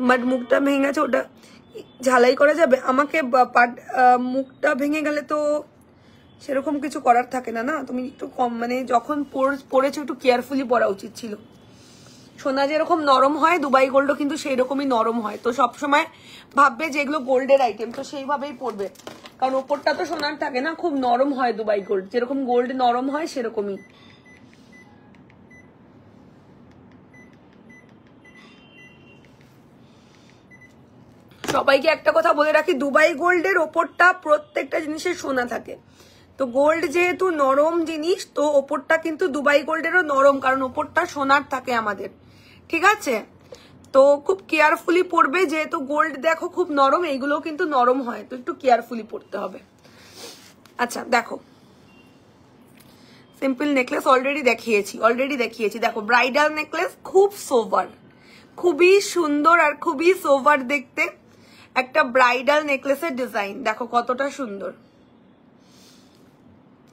বাট মুখটা ভেঙে গেছে, ওটা ঝালাই করা যাবে? আমাকে মুখটা ভেঙে গেলে তো সেরকম কিছু করার থাকে না। না, তুমি একটু কম, মানে যখন পরেছো একটু কেয়ারফুলি পরা উচিত ছিল। সোনা যেরকম নরম হয়, দুবাই গোল্ডও কিন্তু সেই রকমই নরম হয়। তো সবসময় ভাববে যেগুলো গোল্ডের আইটেম, তো সেইভাবেই পরবে, কারণ ওপরটা তো সোনার থাকে না, খুব নরম হয় দুবাই গোল্ড, যেরকম গোল্ড নরম হয় সেরকমই। সবাইকে একটা কথা বলে রাখি, দুবাই গোল্ডের ওপরটা প্রত্যেকটা জিনিসের সোনা থাকে। তো গোল্ড যেহেতু নরম জিনিস, তো ওপরটা কিন্তু দুবাই গোল্ডেরও নরম, কারণ ওপরটা সোনার থাকে আমাদের, ঠিক আছে? তো খুব কেয়ারফুলি পরবে, যেহেতু গোল্ড দেখো খুব নরম, এইগুলো কিন্তু নরম হয়, তো একটু কেয়ারফুলি পরতে হবে। আচ্ছা দেখো, সিম্পল নেকলেস অলরেডি দেখিয়েছি। দেখো ব্রাইডাল নেকলেস, খুব সোভার, খুবই সুন্দর আর খুবই সোভার দেখতে একটা ব্রাইডাল নেকলেসের ডিজাইন। দেখো কতটা সুন্দর,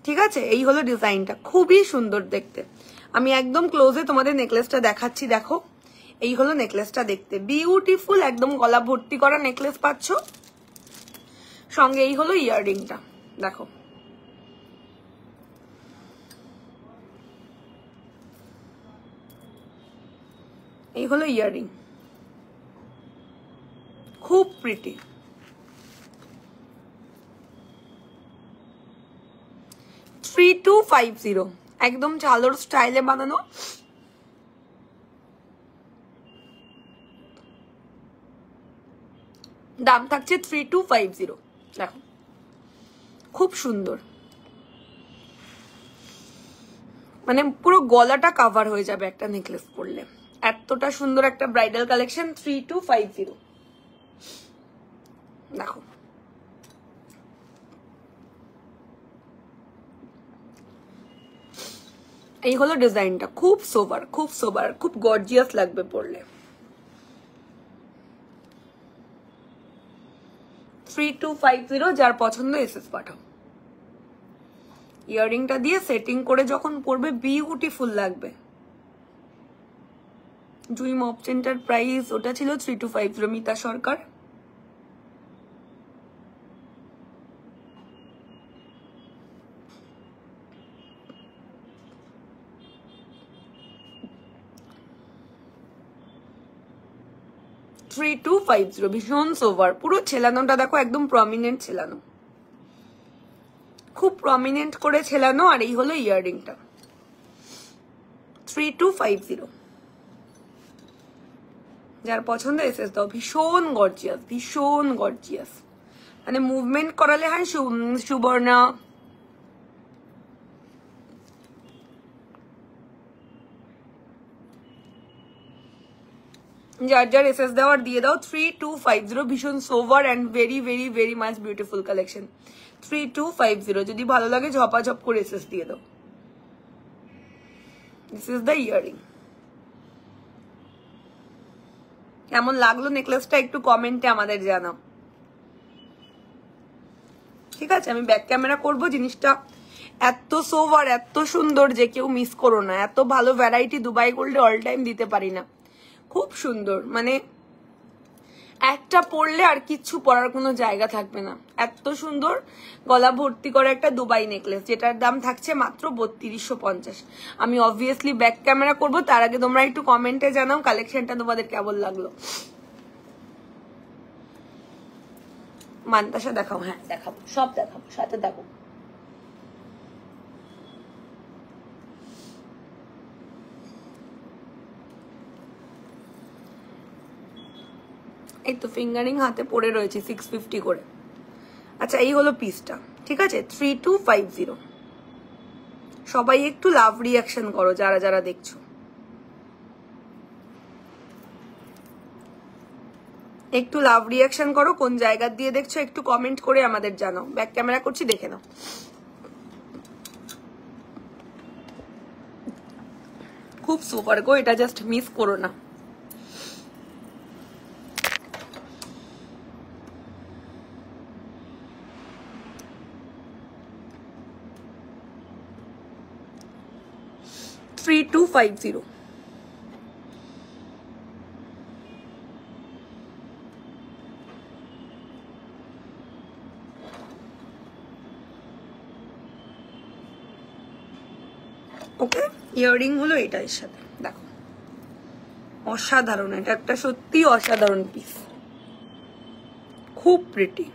ঠিক আছে? এই হলো ডিজাইনটা, খুবই সুন্দর দেখতে। আমি একদম ক্লোজে তোমাদের নেকলেসটা দেখাচ্ছি। দেখো, এই হলো নেকলেসটা দেখতে, বিউটিফুল, একদম গলা ভর্তি করা নেকলেস পাচ্ছ। সঙ্গে এই হলো ইয়াররিংটা, দেখো এই হলো ইয়াররিং, খুব প্রিটি। 3250, একদম ঝালোর স্টাইলে বানানো। দাম থাকছে 3250। দেখো খুব সুন্দর, মানে পুরো গলাটা কাভার হয়ে যাবে একটা নেকলেস পরলে। এতটা সুন্দর একটা ব্রাইডাল কালেকশন, 3250। দেখো এই হলো ডিজাইনটা, খুব সোবার, খুব গর্জিয়াস লাগবে পরলে। 3250, যার পছন্দ এসএস পাঠাও। ইয়াররিংটা দিয়ে সেটিং করে যখন পরবে বিউটিফুল লাগবে। ড্রিম অপশনটার প্রাইস ওটা ছিল 3250, মিতা সরকার। ভীষণ সোভার, পুরো ছেলানোটা দেখো একদম প্রমিনেন্ট ছেলানো, খুব প্রমিনেন্ট করে ছেলানো। আর এই হলো ইয়াররিংটা, 3250। যার পছন্দ এসএস দাও। ভীষণ গর্জিয়াস, মানে মুভমেন্ট করালে হয় সুবর্ণা। যার এসএস দেওয়ার দিয়ে দাও। 3250, ভীষণ sober and very much beautiful collection. 3250, যদি ভালো লাগে ঝপাঝপ করে এসএস দিয়ে দাও। This is the earring. কেমন লাগলো নেকলেসটা একটু কমেন্টে আমাদের জানাও, ঠিক আছে? আমি ব্যাক ক্যামেরা করব। জিনিসটা এত সোভার, এত সুন্দর যে কেউ মিস করো না। এত ভালো ভ্যারাইটি দুবাই গোল্ডে অল টাইম দিতে পারি না। খুব সুন্দর, মানে একটা পরলে আর কিচ্ছু পরার কোনো জায়গা থাকবে না। এত সুন্দর গলা ভর্তি করে একটা দুবাই নেকলেস, যেটার দাম থাকছে মাত্র 3250। আমি অবভিয়াসলি ব্যাক ক্যামেরা করব, তার আগে তোমরা একটু কমেন্টে জানাও কালেকশনটা তোমাদের কেমন লাগলো। মান্তাসা দেখাও, হ্যাঁ দেখাবো, সব দেখাবো, সাথে দেখো। এই তো ফিঙ্গারিং হাতে পড়ে রয়েছে 650 করে। আচ্ছা এই হলো পিসটা, ঠিক আছে 3250। সবাই একটু লাভ রিয়াকশন করো যারা যারা দেখছো, একটু লাভ রিয়াকশন করো। কোন জায়গা দিয়ে দেখছো একটু কমেন্ট করে আমাদের জানাও। ব্যাক ক্যামেরা করছি, দেখে নাও। খুব সুপার গো, এটা জাস্ট মিস করো না। $3250। ওকে, ইয়াররিং হলো এটা এর সাথে, দেখো অসাধারণ, এটা একটা সত্যি অসাধারণ পিস, খুব প্রিটি।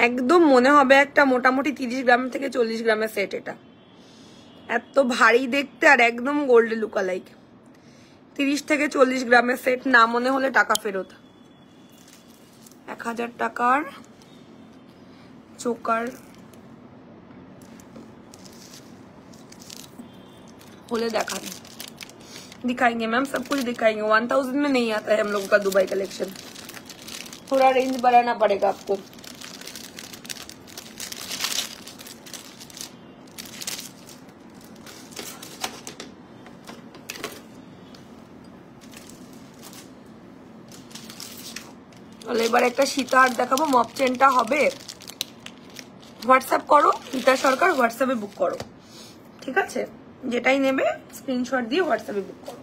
একদম মনে হবে একটা মোটামুটি 30 গ্রাম থেকে 40 গ্রামের সেট। এটা এত ভারী দেখতে আর একদম গোল্ডে লুকালাইক। 30 থেকে 40 গ্রামের সেট না মনে হলে টাকা ফেরত। 1000 টাকার চোকার होले दिखाएंगे मैम, सब कुछ दिखाएंगे। 1000 में नहीं आता है हम लोगों का दुबई कलेक्शन, थोड़ा रेंज बढ़ाना पड़ेगा आपको। এবার একটা সীতাহার দেখাবো, মপ চেনটা হবে। হোয়াটসঅ্যাপ করো রীতা সরকার, হোয়াটসঅ্যাপে বুক করো, ঠিক আছে? যেটাই নেবে স্ক্রিনশট দিয়ে হোয়াটসঅ্যাপে বুক করো।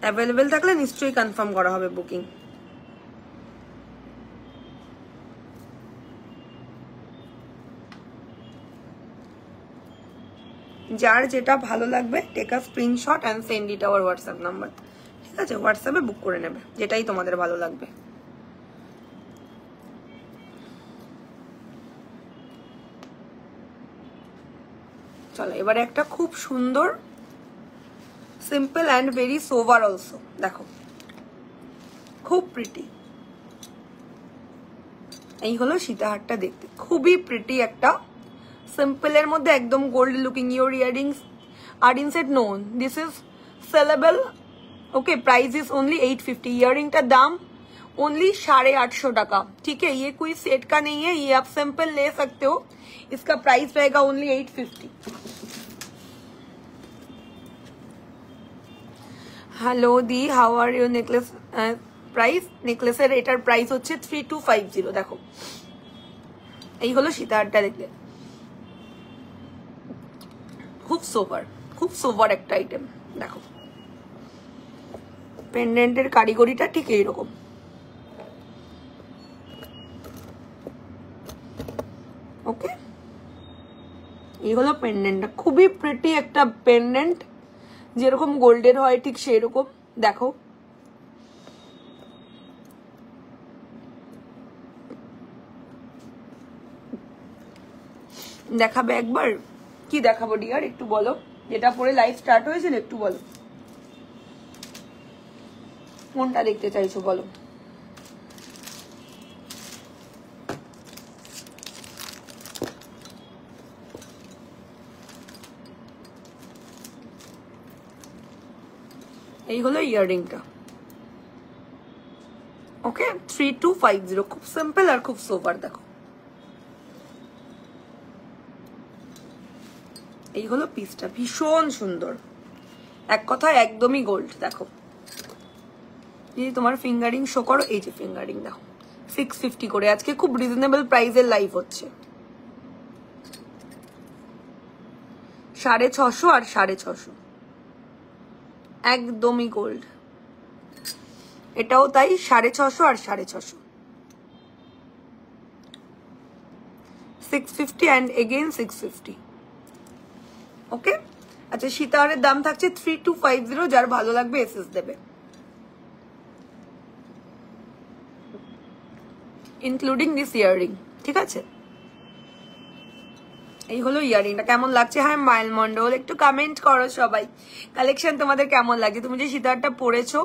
অ্যাভেলেবেল থাকলে নিশ্চয়ই কনফার্ম করা হবে বুকিং। যার যেটা ভালো লাগবে take a screenshot and send it our WhatsApp number, ঠিক আছে? হোয়াটসঅ্যাপে বুক করে নেবে যেটাই তোমাদের ভালো লাগবে। চলো এবারে একটা খুব সুন্দর simple and very sober also, দেখো খুব প্রিটি। এই হলো সীতাহারটা, দেখতে খুবই প্রিটি একটা সিম্পলের মধ্যে একদম gold looking. Your earrings are inside no, this is saleable. Okay, price is only 850। Earring का दाम ओनली 850 टाका, ठीक है? ये कोई सेट का नहीं है, ये आप सिंपल ले सकते हो। इसका प्राइस रहेगा ओनली 850। हेलो दी, how are your necklace price? नेकलेसের এটার প্রাইস হচ্ছে 3250। দেখো এই হলো সীতাহারটা, দেখলে খুব সোভার একটা আইটেম। দেখো পেন্ডেন্টের কারিগরিটা ঠিক এইরকম, ওকে? এই হলো পেন্ডেন্টটা, খুবই প্রিটি একটা পেন্ডেন্ট, যেরকম গোল্ডের হয় ঠিক সেই রকম। দেখো দেখাবে একবার? কি দেখাবো ডিয়ার একটু বলো, যেটা পরে লাইভ স্টার্ট হয়েছে একটু বলো, কোনটা দেখতে চাইছো বলো। এই হলো ইয়াররিংটা, ওকে 3250। খুব সিম্পল আর খুব সোভার। দেখো এই হলো পিসটা, ভীষণ সুন্দর, এক কথায় একদমই গোল্ড। দেখো এই তোমার ফিঙ্গারিং শো করো, এই যে ফিঙ্গারিং দেখো 650 করে। আজকে খুব রিজনেবল প্রাইসের লাইভ হচ্ছে, 650 আর 650। একদমই গোল্ড, এটাও তাই 650 আর 650, 650 and again 650. ওকে, আচ্ছা সীতাহারের দাম থাকছে 3250, যার ভালো লাগবে এসএস দেবে, ইনক্লুডিং দিস ইয়াররিং। ঠিক আছে, এই হলো ইয়াররিংটা। কেমন লাগছে? হ্যাঁ মাইল মন্ডল, একটু কমেন্ট করো সবাই, কালেকশন তোমাদের কেমন লাগছে। তুমি যে সীতাহারটা পরেছো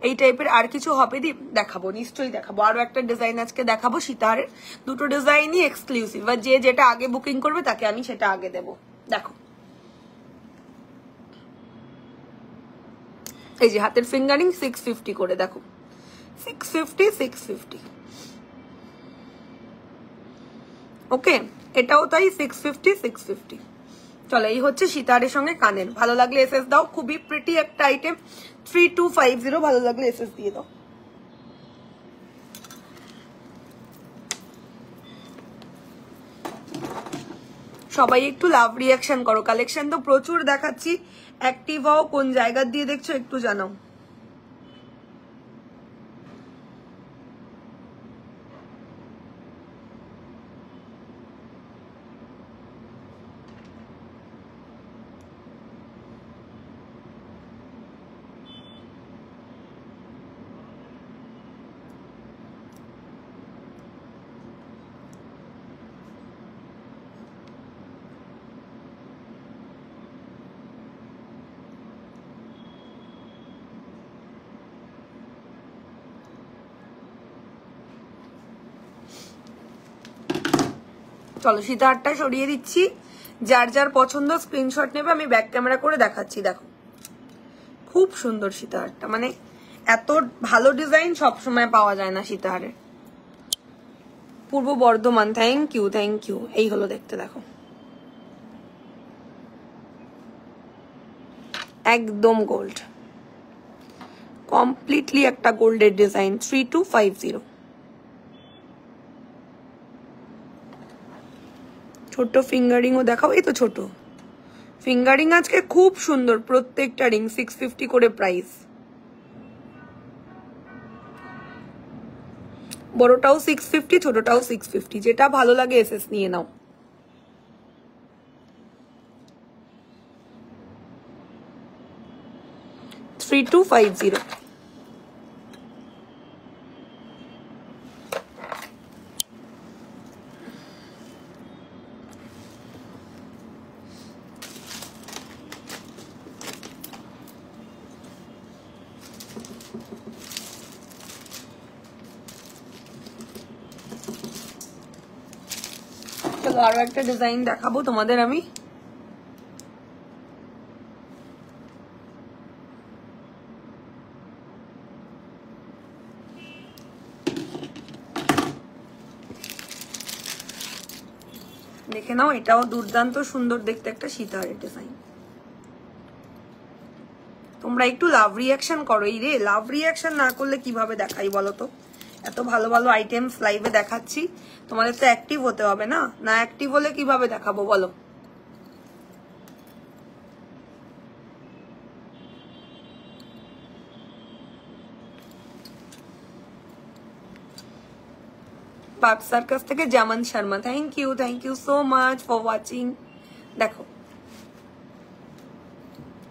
এই টাইপের আর কিছু হবে দেখাবো, নিশ্চয়ই দেখাবো। আরো একটা ডিজাইন আজকে দেখাবো সীতাহারের, দুটো ডিজাইনই এক্সক্লুসিভ, আর যে যেটা আগে বুকিং করবে তাকে আমি সেটা আগে দেবো। দেখো এই যে হাতের ফিঙ্গারিং 650 করে, দেখো 650 650। ওকে, এটাও তাই 650 650। চলো, এই হচ্ছে সীতাহারের সঙ্গে কানের। ভালো লাগলে এসএস দাও, খুবই প্রিটি একটা আইটেম, 3250। ভালো লাগলে এসএস দিয়ে দাও। সবাই একটু লাভ রিয়াকশন করো, কালেকশন তো প্রচুর দেখাচ্ছি। অ্যাক্টিভ হও, কোন জায়গা দিয়ে দেখছো একটু জানাও। চলো সীতাহারটা সরিয়ে দিচ্ছি, যার যার পছন্দ স্ক্রিনশট নেবে, আমি ব্যাক ক্যামেরা করে দেখাচ্ছি। দেখো খুব সুন্দর সীতাহারটা, মানে এত ভালো ডিজাইন সবসময় পাওয়া যায় না সীতাহারের। Purba Bardhaman, thank you thank you. এই হলো দেখতে, দেখো একদম গোল্ড, কমপ্লিটলি একটা গোল্ডের ডিজাইন, 3250। ছোট ফিঙ্গারিং ও দেখাও, এই তো ছোট ফিঙ্গারিং আজকে খুব সুন্দর, প্রত্যেকটা রিং 650 করে প্রাইস। বড়টাও 650, ছোটটাও 650, যেটা ভালো লাগে এসএস নিয়ে নাও। Three two five zero. চলো আরো একটা ডিজাইন দেখাবো তোমাদের আমি। দেখে নাও, এটাও দুর্দান্ত সুন্দর দেখতে একটা সীতাহারের ডিজাইন। তোমরা একটু লাভ রিয়াকশন করো। এই রে, লাভ রিয়াকশন না করলে কিভাবে দেখাই বলো তো? এত ভালো ভালো আইটেমস লাইভে দেখাচ্ছি, তোমাদের তো অ্যাক্টিভ হতে হবে না, না অ্যাক্টিভ হলে কিভাবে দেখাবো বলো? পার্ক সার্কাস থেকে Zaman Sharma, thank you so much for watching. দেখো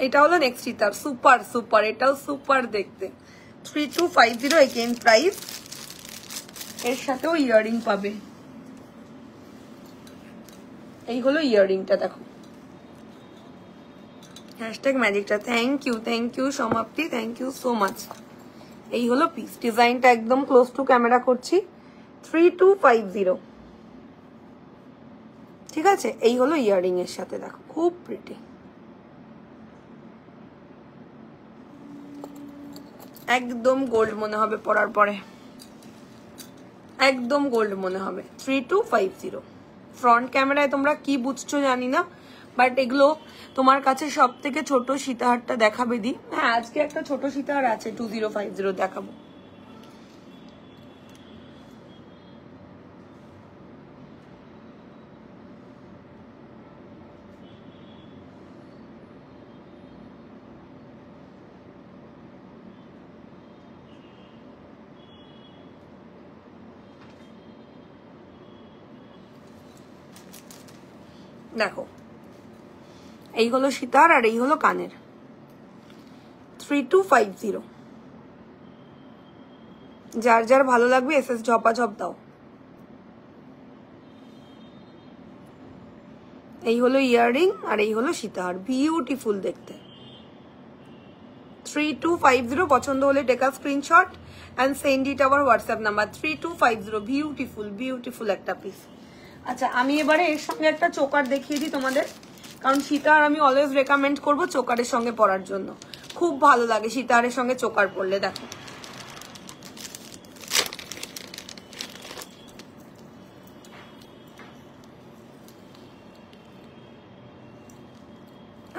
এটা হলো নেক্সট সীতার, সুপার সুপার, এটাও সুপার দেখতে, 3250 এগেইন প্রাইস। এর সাথেও ইয়াররিং পাবে। এই হলো ইয়াররিংটা, দেখো হ্যাশট্যাগ ম্যাজিকটা, থ্যাংক ইউ সমাপ্তি, থ্যাংক ইউ সো মাচ। এই হলো পিস, ডিজাইনটা একদম ক্লোজ টু ক্যামেরা করছি, 3250। ঠিক আছে, এই হলো ইয়াররিং এর সাথে, দেখো খুব প্রিটি, একদম গোল্ড মনে হবে পরার পরে, একদম গোল্ড মনে হবে। 3250। ফ্রন্ট ক্যামেরায় তোমরা কি বুঝছো জানি না, বাট এগুলো তোমার কাছে সব থেকে ছোট সীতাহারটা দেখাবে দি। হ্যাঁ আজকে একটা ছোট সীতাহার আছে 2050 দেখাবো। দেখো এই হলো সীতার আর এই হলো কানের। 3250। যার যার ভালো লাগবে এসএস ঝপাঝপ দাও। এই হলো ইয়াররিং আর এই হলো সীতাহার, বিউটিফুল দেখতে। 3250 পছন্দ হলে take a screenshot and send it our WhatsApp number 3250। Beautiful beautiful একটা পিস। আচ্ছা আমি এবারে এর সঙ্গে একটা চোকার দেখিয়ে দিই তোমাদের, কারণ সীতাহার আমি অলওয়েজ রেকমেন্ড করবো চোকারের সঙ্গে পরার জন্য, খুব ভালো লাগে সীতাহারের সঙ্গে চোকার পরলে। দেখো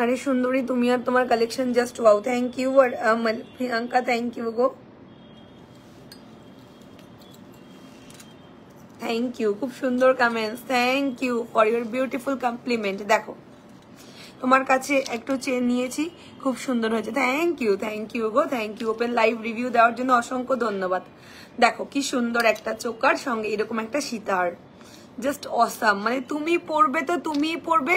আরে সুন্দরী তুমি আর তোমার collection just wow. Thank you Priyanka, thank you গো, থ্যাংক ইউ, খুব সুন্দর comments, thank you for your beautiful compliment. দেখো তোমার কাছে একটু চেন নিয়েছি, খুব সুন্দর হয়েছে, থ্যাংক ইউ গো, থ্যাংক ইউ। ওপেন লাইভ রিভিউ দেওয়ার জন্য অসংখ্য ধন্যবাদ। দেখো কি সুন্দর একটা চোকার সঙ্গে এরকম একটা সীতাহার, জাস্ট অসাম। মানে তুমি পরবে তো তুমিই পরবে,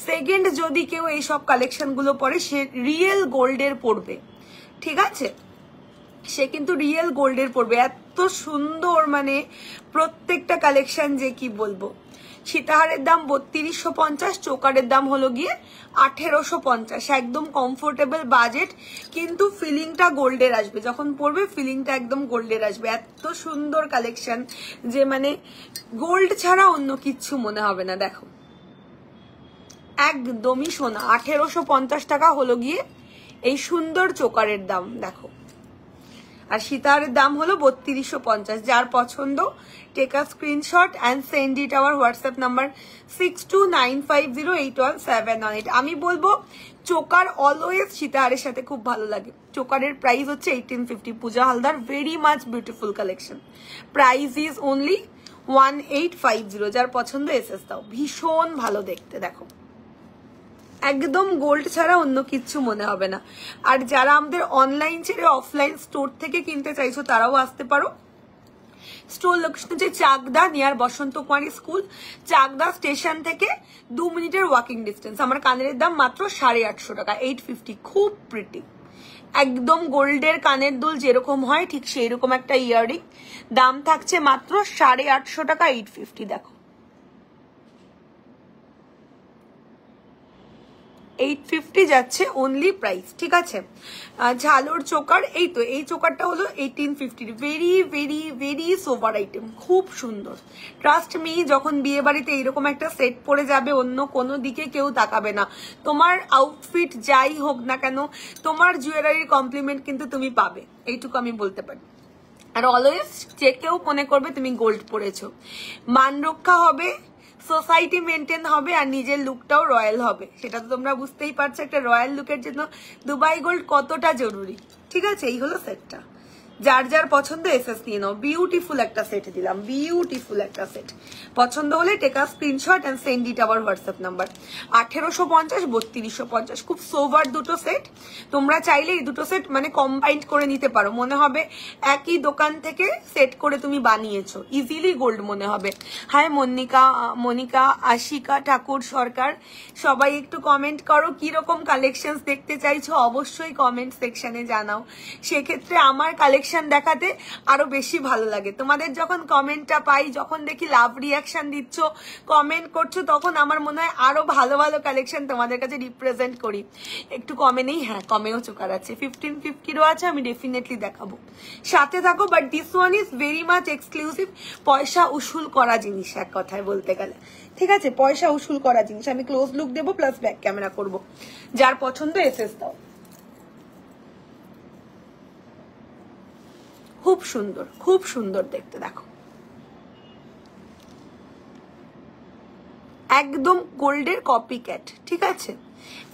সেকেন্ড যদি কেউ এইসব কালেকশন গুলো পরে সে রিয়েল গোল্ডের পরবে, ঠিক আছে, সে কিন্তু রিয়েল গোল্ডের পরবে। এত সুন্দর মানে প্রত্যেকটা কালেকশন যে কি বলবো। সীতাহারের দাম 3250, চোকারের দাম হলো গিয়ে 1850। একদম কমফোর্টেবল বাজেট, কিন্তু ফিলিংটা গোল্ডের আসবে যখন পরবে, ফিলিংটা একদম গোল্ডের আসবে। এত সুন্দর কালেকশন যে মানে গোল্ড ছাড়া অন্য কিচ্ছু মনে হবে না। দেখো একদমই সোনা। 1850 টাকা হলো গিয়ে এই সুন্দর চোকারের দাম। দেখো আর সীতাহারের দাম হলো 3250। যার পছন্দ take a screenshot and send it our WhatsApp number 6295081718। আমি বলবো চোকার অলওয়েজ সীতাহারের সাথে খুব ভালো লাগে। চোকারের প্রাইস হচ্ছে 1850। Puja Haldar, very much beautiful collection, price is only 1850। যার পছন্দ এসএস দাও, ভীষণ ভালো দেখতে। দেখো একদম গোল্ড ছাড়া অন্য কিচ্ছু মনে হবে না। আর যারা আমাদের অনলাইন ছেড়ে অফলাইন স্টোর থেকে কিনতে চাইছো তারাও আসতে পারো। স্টোর লোকেশন হচ্ছে চাকদা, নিয়ার বসন্ত কুমারী স্কুল, চাকদা স্টেশন থেকে 2 মিনিটের ওয়াকিং ডিস্টেন্স। আমার কানের দাম মাত্র 850 টাকা, 850। খুব প্রিটি, একদম গোল্ডের কানের দুল যেরকম হয় ঠিক সেই রকম একটা ইয়াররিং, দাম থাকছে মাত্র 850 টাকা, 850। দেখো 850 যাচ্ছে অনলি প্রাইস, ঠিক আছে। ঝালোর চোকার, এই তো এই চোকারটা হলো 1850। Very very very sober item, খুব সুন্দর। ট্রাস্ট মি, যখন বিয়ে বাড়িতে এইরকম একটা সেট পরে যাবে অন্য কোনো দিকে কেউ তাকাবে না। তোমার আউটফিট যাই হোক না কেন, তোমার জুয়েলারির কমপ্লিমেন্ট কিন্তু তুমি পাবে, এইটুকু আমি বলতে পারি। আর অলওয়েজ যে কেউ মনে করবে তুমি গোল্ড পরেছো, মান রক্ষা হবে, সোসাইটি মেনটেন হবে, আর নিজের লুকটাও রয়্যাল হবে। সেটা তো তোমরা বুঝতেই পারছো একটা রয়্যাল লুকের জন্য দুবাই গোল্ড কতটা জরুরি, ঠিক আছে। এই হলো সেটটা, যার যার পছন্দ এসএস নিয়ে নাও। বিউটিফুল একটা সেট দিলাম, বিউটিফুল একটা সেট। পছন্দ হলে take a screenshot and send it our WhatsApp number 1850 3250। খুব সোভার দুটো সেট, তোমরা চাইলে এই দুটো সেট মানে কম্বাইন্ড করে নিতে পারো, মনে হবে একই দোকান থেকে সেট করে তুমি বানিয়েছো, ইজিলি গোল্ড মনে হবে। হাই মনিকা, আশিকা ঠাকুর সরকার, সবাই একটু কমেন্ট করো কিরকম কালেকশনস দেখতে চাইছো, অবশ্যই কমেন্ট সেকশনে জানাও। সেক্ষেত্রে আমার কালেকশন দেখাতে আরো বেশি ভালো লাগে। তোমাদের যখন কমেন্টটা পাই, যখন দেখি লাভ রিয়াকশন দিচ্ছ, কমেন্ট করছো, তখন আমার মনে হয় আরো ভালো ভালো কালেকশন তোমাদের কাছে রিপ্রেজেন্ট করি। একটু কমে নেই, হ্যাঁ কমেও চোকার আছে, 1550ও আছে, আমি ডেফিনেটলি দেখাবো, সাথে থাকো। But this one is very much exclusive, পয়সা উসুল করা জিনিস এক কথায় বলতে গেলে, ঠিক আছে, পয়সা উসুল করা জিনিস। আমি ক্লোজ লুক দেবো প্লাস ব্যাক ক্যামেরা করবো। যার পছন্দ এসএস দাও। খুব সুন্দর, খুব সুন্দর দেখতে। দেখো একদম গোল্ডের কপি ক্যাট, ঠিক আছে,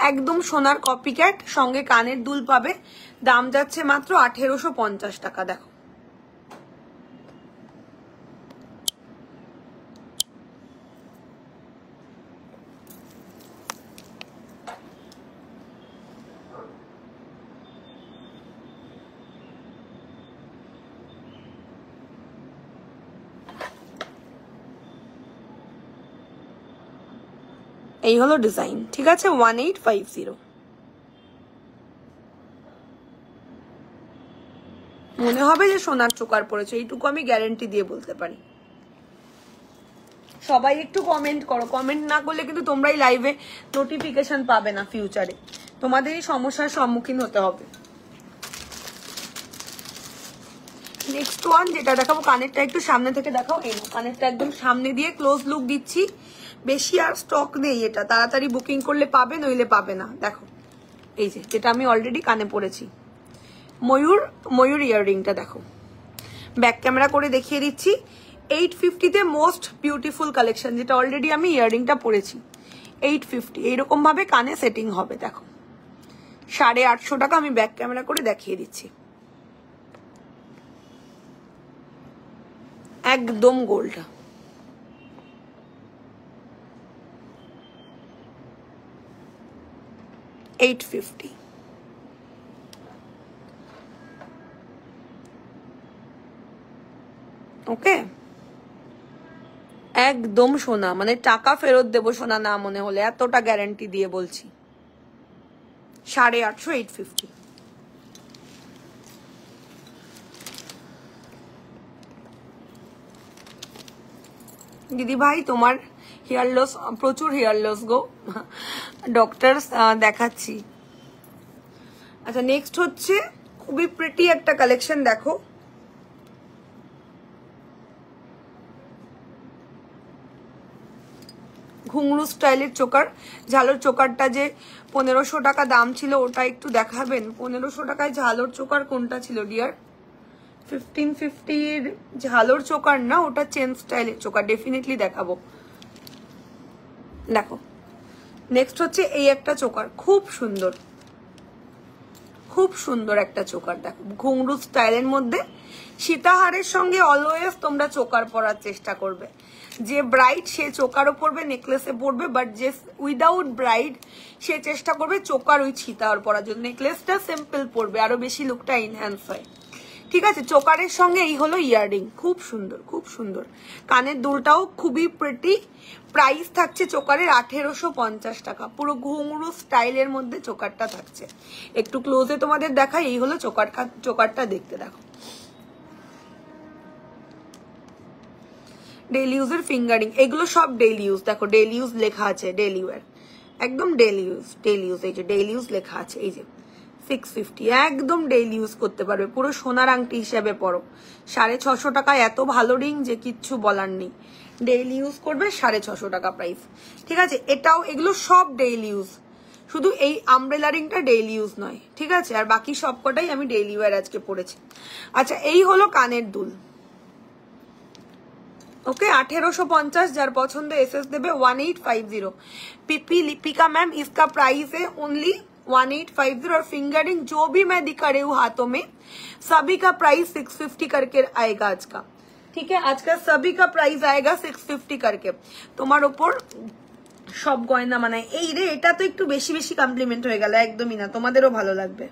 একদম সোনার কপি ক্যাট, সঙ্গে কানের দুল পাবে। দাম যাচ্ছে মাত্র 1850 টাকা। দেখো এই হলো ডিজাইন, ঠিক আছে। 1850 মনে হবে যে সোনার চোকার পড়েছে, এইটুকু আমি গ্যারেন্টি দিয়ে বলতে পারি। সবাই একটু কমেন্ট করো, কমেন্ট না করলে কিন্তু তোমরাই লাইভে নোটিফিকেশন পাবে না ফিউচারে, তোমাদেরই সমস্যার সম্মুখীন হতে হবে। নেক্সট ওয়ান যেটা দেখাবো, কানেরটা একটু সামনে থেকে দেখাও। এই কানেরটা একদম সামনে দিয়ে ক্লোজ লুক দিচ্ছি, বেশি আর স্টক নেই, এটা তাড়াতাড়ি বুকিং করলে পাবে, নইলে পাবে না। দেখো এই যে যেটা আমি অলরেডি কানে পরেছি, ময়ূর ইয়াররিংটা দেখো, ব্যাক ক্যামেরা করে দেখিয়ে দিচ্ছি। 850-তে মোস্ট বিউটিফুল কালেকশন, যেটা অলরেডি আমি ইয়াররিংটা পরেছি। 850 এইরকম ভাবে কানে সেটিং হবে। দেখো 850 টাকা, আমি ব্যাক ক্যামেরা করে দেখিয়ে দিচ্ছি। একদম গোল্ড, $850। ওকে, একদম সোনা, মানে টাকা ফেরত দেবো সোনা না মনে হলে, এতটা গ্যারান্টি দিয়ে বলছি। 850, 850। দিদি ভাই তোমার হেয়ার লস, প্রচুর হেয়ার লস গো, ডক্টর দেখাচ্ছি। আচ্ছা নেক্সট হচ্ছে খুবই প্রিটি একটা কালেকশন, দেখো ঘুংরু স্টাইলের চোকার, ঝালোর চোকারটা যে 1500 টাকা দাম ছিল, ওটা একটু দেখাবেন। 1500 টাকায় ঝালোর চোকার কোনটা ছিল ডিয়ার? 1550-র ঝালোর চোকার না, ওটা চেন স্টাইলের চোকার, ডেফিনেটলি দেখাবো। দেখো নেক্সট হচ্ছে এই একটা চোকার, খুব সুন্দর, খুব সুন্দর একটা চোকার। দেখো ঘুংরু স্টাইলের মধ্যে, সীতাহারের সঙ্গে অলওয়েজ তোমরা চোকার পরার চেষ্টা করবে। যে ব্রাইড সে চোকারও পরবে, নেকলেসে পরবে, বাট যে উইদাউট ব্রাইড সে চেষ্টা করবে চোকার উইথ সীতাহার পরার জন্য। নেকলেসটা সিম্পল পরবে, আরো বেশি লুকটা এনহ্যান্স হয়, ঠিক আছে। চোকারের সঙ্গে এই হলো ইয়াররিং, খুব সুন্দর, খুব সুন্দর। কানের দুলটাও খুবই প্রিটি। প্রাইস থাকছে চোকারের 1850 টাকা, পুরো ঘুংরু স্টাইলের মধ্যে চোকারটা থাকছে। একটু ক্লোজে তোমাদের দেখাই, এই হলো চোকারটা দেখতে। দেখো ডেইলি ইউজের ফিঙ্গারিং, এগুলো সব ডেইলি ইউজ। দেখো ডেইলি ইউজ লেখা আছে, ডেইলি ওয়্যার, একদম ডেইলি ইউজ, ডেইলি ইউজ। এই যে ডেইলি ইউজ লেখা আছে, এই যে 650, একদম ডেইলি ইউজ করতে পারবে, পুরো সোনার আংটি হিসেবে পরো। 650 টাকায় এত ভালো রিং যে কিচ্ছু বলার নেই। ডেইলি ইউজ করবে, 650 টাকা প্রাইস, ঠিক আছে। এটাও, এগুলো সব ডেইলি ইউজ, শুধু এই আমব্রেলা রিংটা ডেইলি ইউজ নয়, ঠিক আছে। আর বাকি সব কটাই আমি ডেইলি ওয়্যার আজকে পরেছি। আচ্ছা এই হলো কানের দুল, ओके 1850, जार पसंद एसएस देवे 1850। पीपी लिपिका मैम, इसका प्राइस है ओनली 1850। और फिंगरिंग जो भी मैं दिखा रही हूँ हाथों में, सभी का प्राइस 650 करके आएगा आज का, ठीक है। आज का सभी का प्राइस आएगा 650 करके। তোমার উপর সব গয়না মানে এই রে, এটা তো একটু বেশি বেশি কমপ্লিমেন্ট হয়ে গেল, একদমই না, তোমাদেরও ভালো লাগবে।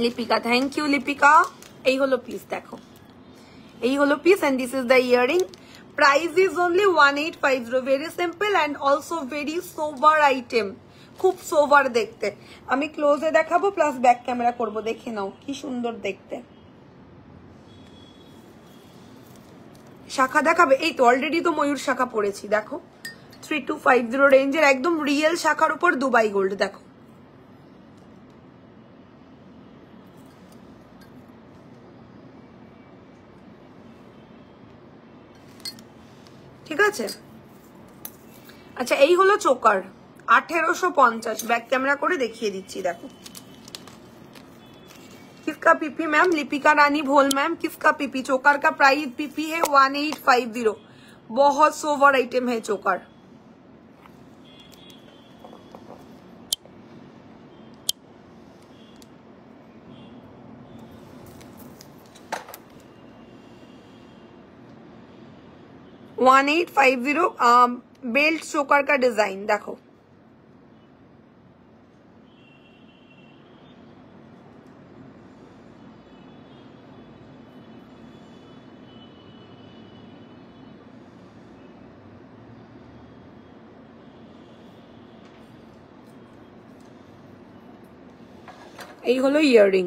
Lipika, thank you Lipika. এই হলো পিস, দেখো এই হলো piece, and this is the earring. Price is only 1850। Very simple and also very sober item, খুব সোভার দেখতে। আমি ক্লোজে দেখাবো প্লাস ব্যাক ক্যামেরা করব, দেখে নাও কি সুন্দর দেখতে। শাখা দেখাবে? এই তো অলরেডি তো ময়ূর শাখা পড়েছি, দেখো 3250 রেঞ্জের একদম রিয়েল শাখার উপর দুবাই গোল্ড। দেখো ঠিক আছে। আচ্ছা এই হলো চোকার 1850, ব্যাক ক্যামেরা করে দেখিয়ে দিচ্ছি। দেখো किसका पीपी मैम? लिपिका रानी भोल मैम, किसका पीपी? चोकर का प्राइस पीपी है 1850। बहुत सोवर आइटम है चोकर, 1850 बेल्ट चोकर का डिजाइन देखो, এই হলো ইয়াররিং।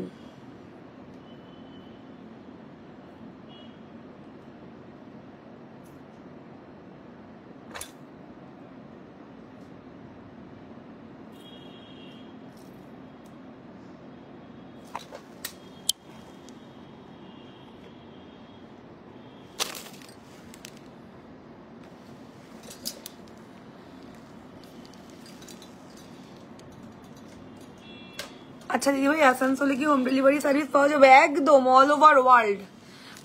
আচ্ছা দিদিভাই আসানসোলে কি হোম ডেলিভারি সার্ভিস পাওয়া যাবে? একদম অল ওভার ওয়ার্ল্ড।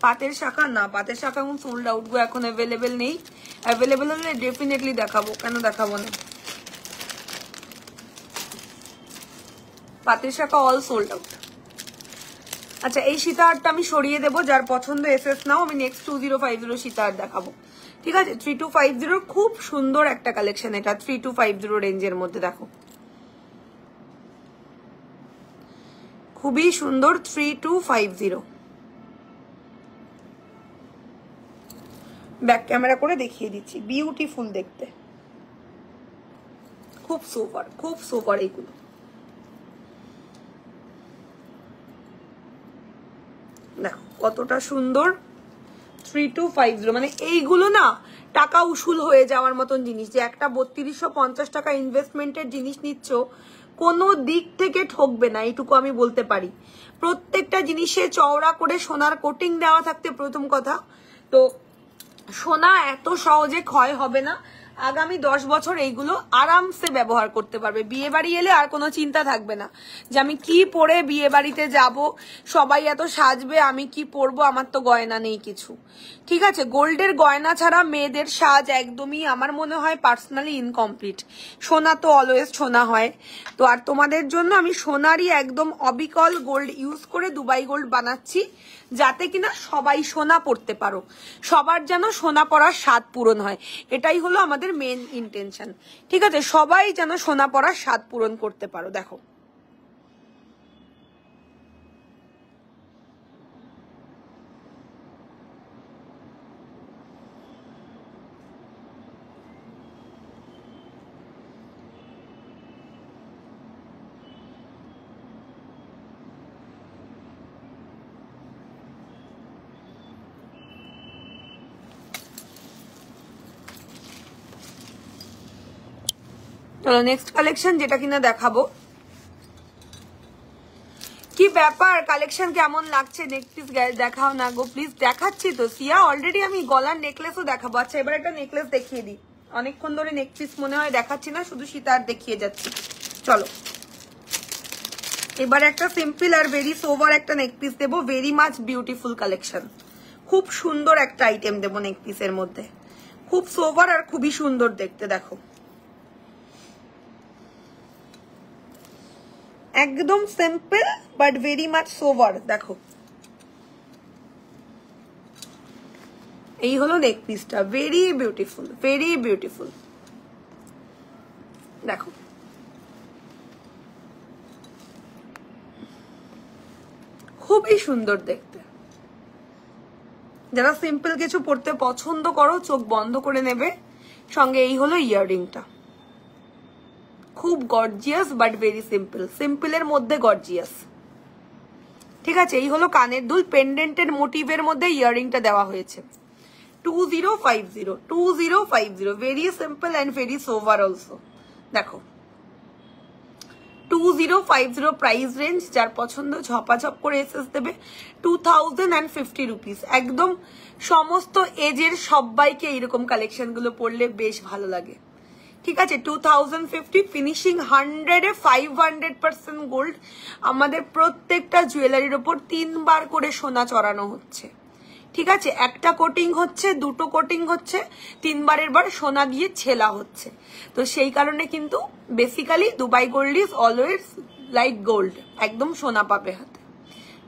পাতের শাখা না, পাতের শাখা এখন সোল্ড আউট গো, এখন অ্যাভেলেবেল নেই। অ্যাভেলেবেল হলে ডেফিনেটলি দেখাবো, কেন দেখাবো না। পাতের শাখা অল সোল্ড আউট। আচ্ছা এই সীতাহারটা আমি সরিয়ে দেবো, যার পছন্দ এসএস নাও, আমি নেক্সট 2050 সীতাহার দেখাবো, ঠিক আছে? 3250 খুব সুন্দর একটা কালেকশন এটা, 3250 রেঞ্জের মধ্যে দেখো, খুবই সুন্দর 3250। ব্যাক ক্যামেরা করে দেখিয়ে দিচ্ছি, বিউটিফুল দেখতে, খুব সুপার, খুব সুপার। এইগুলো দেখো কতটা সুন্দর, 3250। মানে এইগুলো না টাকা উসুল হয়ে যাওয়ার মতন জিনিস, যে একটা 3250 টাকা ইনভেস্টমেন্টের জিনিস নিচ্ছ, কোনো দিক থেকে ঠকবে না, এইটুকু আমি বলতে পারি। প্রত্যেকটা জিনিসে চওড়া করে সোনার কোটিং দেওয়া থাকতে প্রথম কথা, তো সোনা এত সহজে ক্ষয় হবে না। আগামী 10 বছর এইগুলো আরামসে ব্যবহার করতে পারবে। বিয়ে বাড়ি এলে আর কোনো চিন্তা থাকবে না যে আমি কি পরে বিয়ে বাড়িতে যাব, সবাই এত সাজবে, আমি কি পরবো, আমার তো গয়না নেই কিছু, ঠিক আছে? গোল্ডের গয়না ছাড়া মেয়েদের সাজ একদমই আমার মনে হয় পার্সোনালি ইনকমপ্লিট। সোনা তো অলওয়েজ সোনা হয়। তো আর তোমাদের জন্য আমি সোনারই একদম অবিকল গোল্ড ইউজ করে দুবাই গোল্ড বানাচ্ছি, যাতে কিনা সবাই সোনা পড়তে পারো, সবার যেন সোনা পরার স্বাদ পূরণ হয়, এটাই হলো আমাদের মেন ইন্টেনশন, ঠিক আছে? সবাই যেন সোনা পরার স্বাদ পূরণ করতে পারো। দেখো চলো নেক্সট কালেকশন যেটা কিনা দেখাবো। কি ব্যাপার, কালেকশন কেমন লাগছে? নেকপিস দেখাও না গো প্লিজ। দেখাচ্ছি তো সিয়া, অলরেডি আমি গলার নেকলেসও দেখাবো। আচ্ছা এবার একটা নেকলেস দেখিয়ে দিই, অনেকক্ষণ ধরে নেকপিস মনে হয় দেখাচ্ছি না, শুধু সীতার দেখিয়ে যাচ্ছি। চলো এবার একটা সিম্পল আর ভেরি সোভার একটা নেকপিস দেবো, ভেরি মাচ বিউটিফুল কালেকশন, খুব সুন্দর একটা আইটেম দেবো নেকপিসের মধ্যে, খুব সোভার আর খুবই সুন্দর দেখতে। দেখো একদম simple but very much sober. দেখো এই হলো নেক পিসটা, ভেরি বিউটিফুল, ভেরি বিউটিফুল। দেখো খুবই সুন্দর দেখতে। যারা সিম্পল কিছু পড়তে পছন্দ করো চোখ বন্ধ করে নেবে। সঙ্গে এই হলো ইয়াররিংটা, খুব গর্জিয়াস বাট ভেরি সিম্পল, সিম্পলের মধ্যে গর্জিয়াস, ঠিক আছে? এই হলো কানের দুল, পেন্ডেন্টের মোটিভের মধ্যে ইয়াররিংটা দেওয়া হয়েছে। 2050, 2050, very simple and very sober also. দেখো 2050 প্রাইস রেঞ্জ, যার পছন্দ ঝপাঝপ করে এসএস দেবে। 2050 রুপিস, একদম সমস্ত এজের সবাইকে এইরকম কালেকশন গুলো পড়লে বেশ ভালো লাগে, ঠিক আছে? 2050 ফিনিশিং 100-এ 500% গোল্ড। আমাদের প্রত্যেকটা জুয়েলারির ওপর 3 বার করে সোনা চড়ানো হচ্ছে, ঠিক আছে? একটা কোটিং হচ্ছে, দুটো কোটিং হচ্ছে, 3 বারের বার সোনা দিয়ে ছেলা হচ্ছে। তো সেই কারণে কিন্তু basically Dubai gold is always like gold, একদম সোনা পাবে হাতে,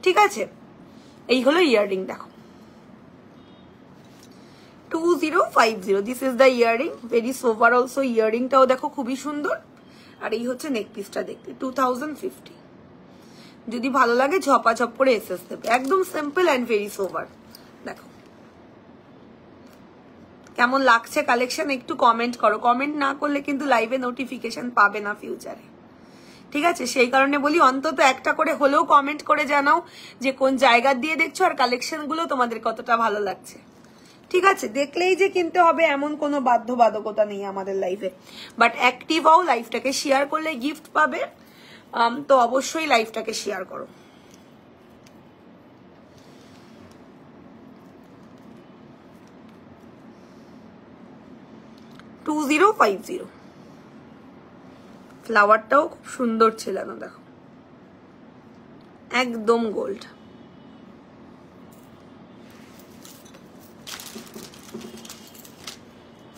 ঠিক আছে? এই হলো ইয়াররিং। দেখো 2050। This is the earring, very sober also. ইয়ারিংটাও দেখো খুবই সুন্দর। আর এই হচ্ছে নেক পিসটা দেখতে, 2050। যদি ভালো লাগে ঝপাঝপ করে এসএস দেবে, একদম সিম্পল অ্যান্ড ভেরি সোভার। দেখো কেমন লাগছে কালেকশন, একটু কমেন্ট করো। কমেন্ট না করলে কিন্তু লাইভে নোটিফিকেশন পাবে না ফিউচারে, ঠিক আছে? সেই কারণে বলি অন্তত একটা করে হলেও কমেন্ট করে জানাও যে কোন জায়গা দিয়ে দেখছো আর কালেকশন গুলো তোমাদের কতটা ভালো লাগছে, ঠিক আছে? দেখলেই যে কিনতে হবে এমন কোনো বাধ্যবাধকতা নেই আমাদের লাইফে, বাট অ্যাক্টিভ হও, লাইফটাকে শেয়ার করলে গিফট পাবে। তো অবশ্যই লাইফটাকে শেয়ার করো। $2050। ফ্লাওয়ারটাও খুব সুন্দর ছিল না, দেখো একদম গোল্ড।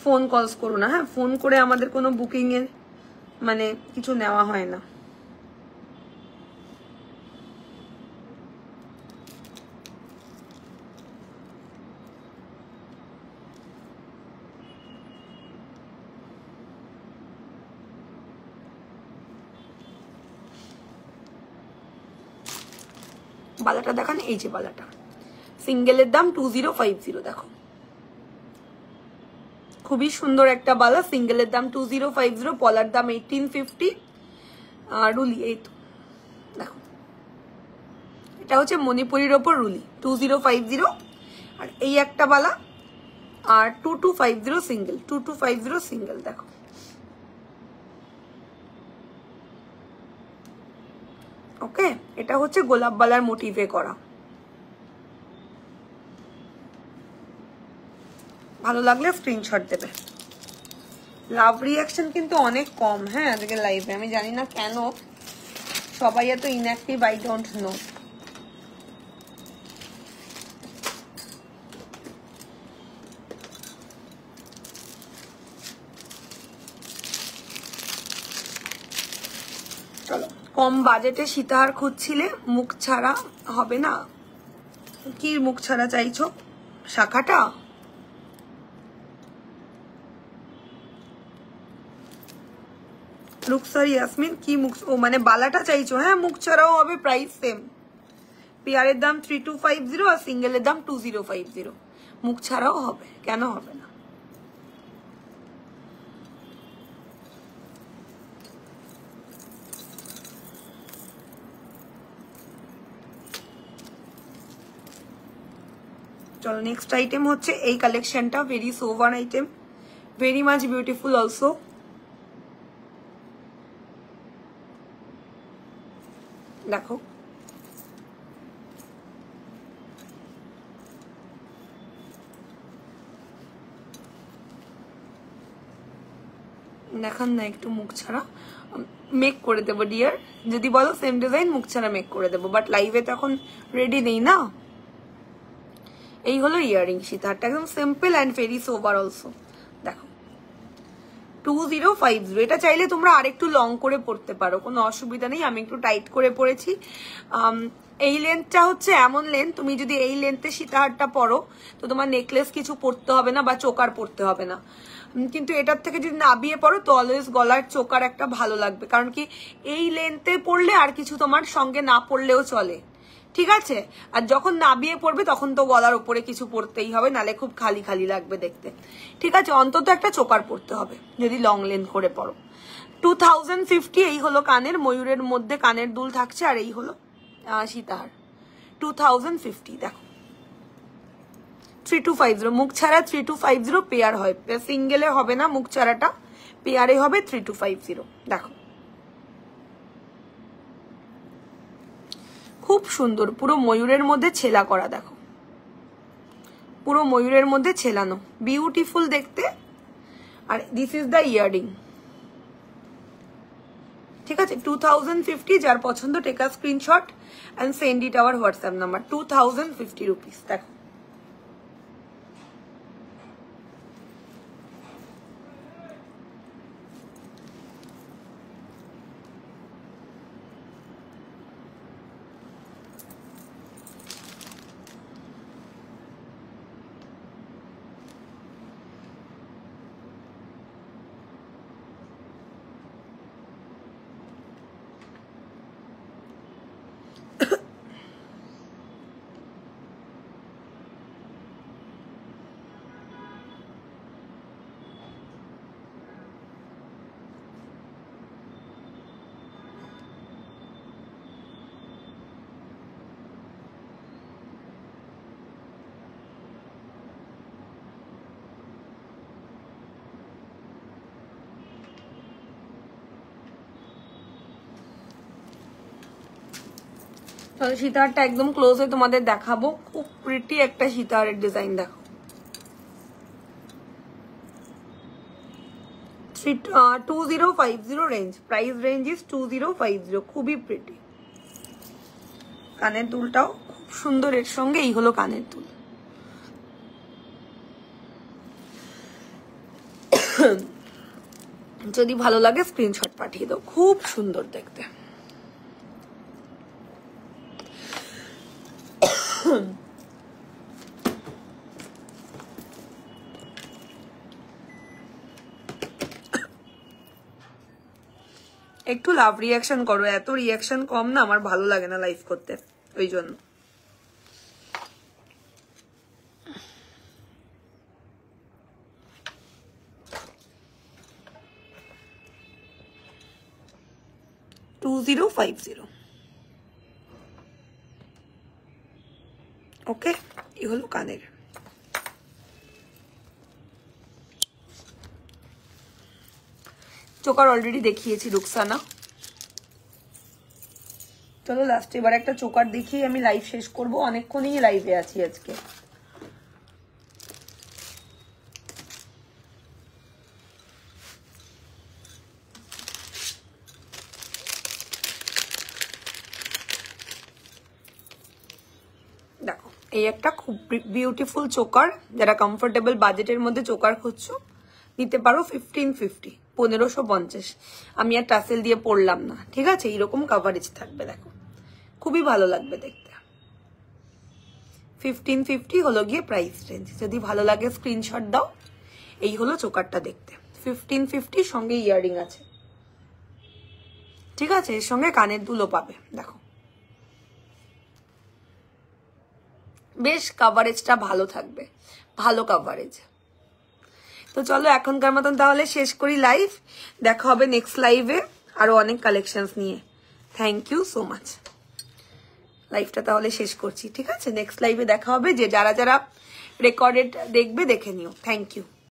ফোন কলস করো না, হ্যাঁ? ফোন করে আমাদের কোনো বুকিং এর মানে কিছু নেওয়া হয় না। বালাটা দেখান, এই যে বালাটা, সিঙ্গেলের দাম 2050। দেখো খুবই সুন্দর একটা বালা, সিঙ্গেলের দাম 2050, পলার দাম 1850। রুলি, এই তো দেখো এটা হচ্ছে মণিপুরির ওপর রুলি, 2050। আর এই একটা বালা, আর 2250 সিঙ্গেল, 2250 সিঙ্গেল। দেখো ওকে, এটা হচ্ছে গোলাপ বালার মোটিভে করা। ভালো লাগলে স্ক্রিনশট দেবে। লাভ রিয়াকশন কিন্তু অনেক কম, হ্যাঁ আজকে লাইভে। আমি জানি না কেন সবাই এত ইনঅ্যাক্টিভ, আই ডোন্ট নো। চলো, কম বাজেটে সীতাহার খুঁজছিলে, মুখ ছাড়া হবে না? কি মুখ ছাড়া চাইছো? শাখাটা? রুকসার ইয়াসমিন, কি মুখ? ও মানে বালাটা চাইছো? হ্যাঁ মুখ ছাড়াও হবে, প্রাইস সেম। পেয়ারের দাম 3250 আর সিঙ্গেলের দাম 2050। মুখ ছাড়াও হবে, কেন হবে না? চলো নেক্সট আইটেম হচ্ছে এই কালেকশনটা, very sober item, very much beautiful also. দেখো দেখান না একটু মুখ ছাড়া, মেক করে দেবো ডিয়ার। যদি বলো সেম ডিজাইন মুখ ছাড়া মেক করে দেবো, বাট লাইভে তো এখন রেডি নেই না। এই হলো ইয়ারিং সীতাহারটা, একদম simple and very sober also. দেখো 2050। এটা চাইলে তোমরা আরেকটু লং করে পড়তে পারো, কোনো অসুবিধা নেই। আমি একটু টাইট করে পড়েছি। এই লেন্থটা হচ্ছে এমন লেন্থ, তুমি যদি এই লেন্থে সীতাহারটা পরো তো তোমার নেকলেস কিছু পরতে হবে না বা চোকার পরতে হবে না। কিন্তু এটার থেকে যদি নাবিয়ে পড়ো তো অলওয়েজ গলার চোকার একটা ভালো লাগবে, কারণ কি এই লেন্থে পরলে আর কিছু তোমার সঙ্গে না পরলেও চলে, ঠিক আছে? আর যখন নাবিয়ে পড়বে তখন তো গলার উপরে কিছু পরতেই হবে, নালে খুব খালি খালি লাগবে দেখতে, ঠিক আছে? অন্তত একটা চোকার পরতে হবে যদি লং লেন্থ করে পড়ো। 2050। এই হলো কানের, ময়ূরের মধ্যে কানের দুল থাকছে, আর এই হলো সীতাহার 2050। দেখো 3250, মুখ ছাড়া 3250 পেয়ার হয়, সিঙ্গেলে হবে না মুখ ছাড়াটা, পেয়ারে হবে 3250। দেখো খুব সুন্দর, পুরো ময়ূরের মধ্যে ছেলা করা, দেখো পুরো ময়ূরের মধ্যে ছেলানো, বিউটিফুল দেখতে। আর দিস ইজ দ্য ইয়ারিং, ঠিক আছে? 2050। যার পছন্দ take a screenshot and send it our WhatsApp number, 2050 rupees. দেখো সীতাহারটা একদম ক্লোজে তোমাদের দেখাবো। খুব প্রিটি একটা সীতাহারের ডিজাইন দেখো। 2050 রেঞ্জ, প্রাইস রেঞ্জ ইজ 2050। খুবই প্রিটি। কানের দুলটাও খুব সুন্দর, এর সঙ্গে এই হলো কানের দুল। যদি ভালো লাগে স্ক্রিনশট পাঠিয়ে দাও, খুব সুন্দর দেখতে। একটু লাভ রিয়াকশন করো, এত রিয়াকশন কম না, আমার ভালো লাগে না লাইভ করতে, ওই জন্য। ওকে, এই হলো কানের। চোকার অলরেডি দেখিয়েছি রুকসানা। চলো লাস্টে এবার একটা চোকার দেখিয়ে আমি লাইভ শেষ করব, অনেকক্ষণই লাইভে আছি আজকে। দেখো এই একটা খুব বিউটিফুল চোকার, যারা কমফোর্টেবল বাজেটের মধ্যে চোকার খুঁজছো নিতে পারো। 1550, 1550। আমি আর টাসেল দিয়ে পড়লাম না, ঠিক আছে? এইরকম কাভারেজ থাকবে, দেখো খুবই ভালো লাগবে দেখতে। 1550 হলো গিয়ে প্রাইস রেঞ্জ। যদি ভালো লাগে স্ক্রিনশট দাও। এই হলো চোকারটা দেখতে, 1550, সঙ্গে ইয়াররিং আছে, ঠিক আছে? এর সঙ্গে কানের দুলও পাবে। দেখো বেশ কাভারেজটা ভালো থাকবে, ভালো কাভারেজ। তো চলো এখনকার মতন তাহলে শেষ করি লাইভ। দেখা হবে নেক্সট লাইভে আরো অনেক কালেকশনস নিয়ে। Thank you so much. লাইভটা তাহলে শেষ করছি, ঠিক আছে? নেক্সট লাইভে দেখা হবে। যে যারা যারা রেকর্ডেড দেখবে দেখে নিও। Thank you.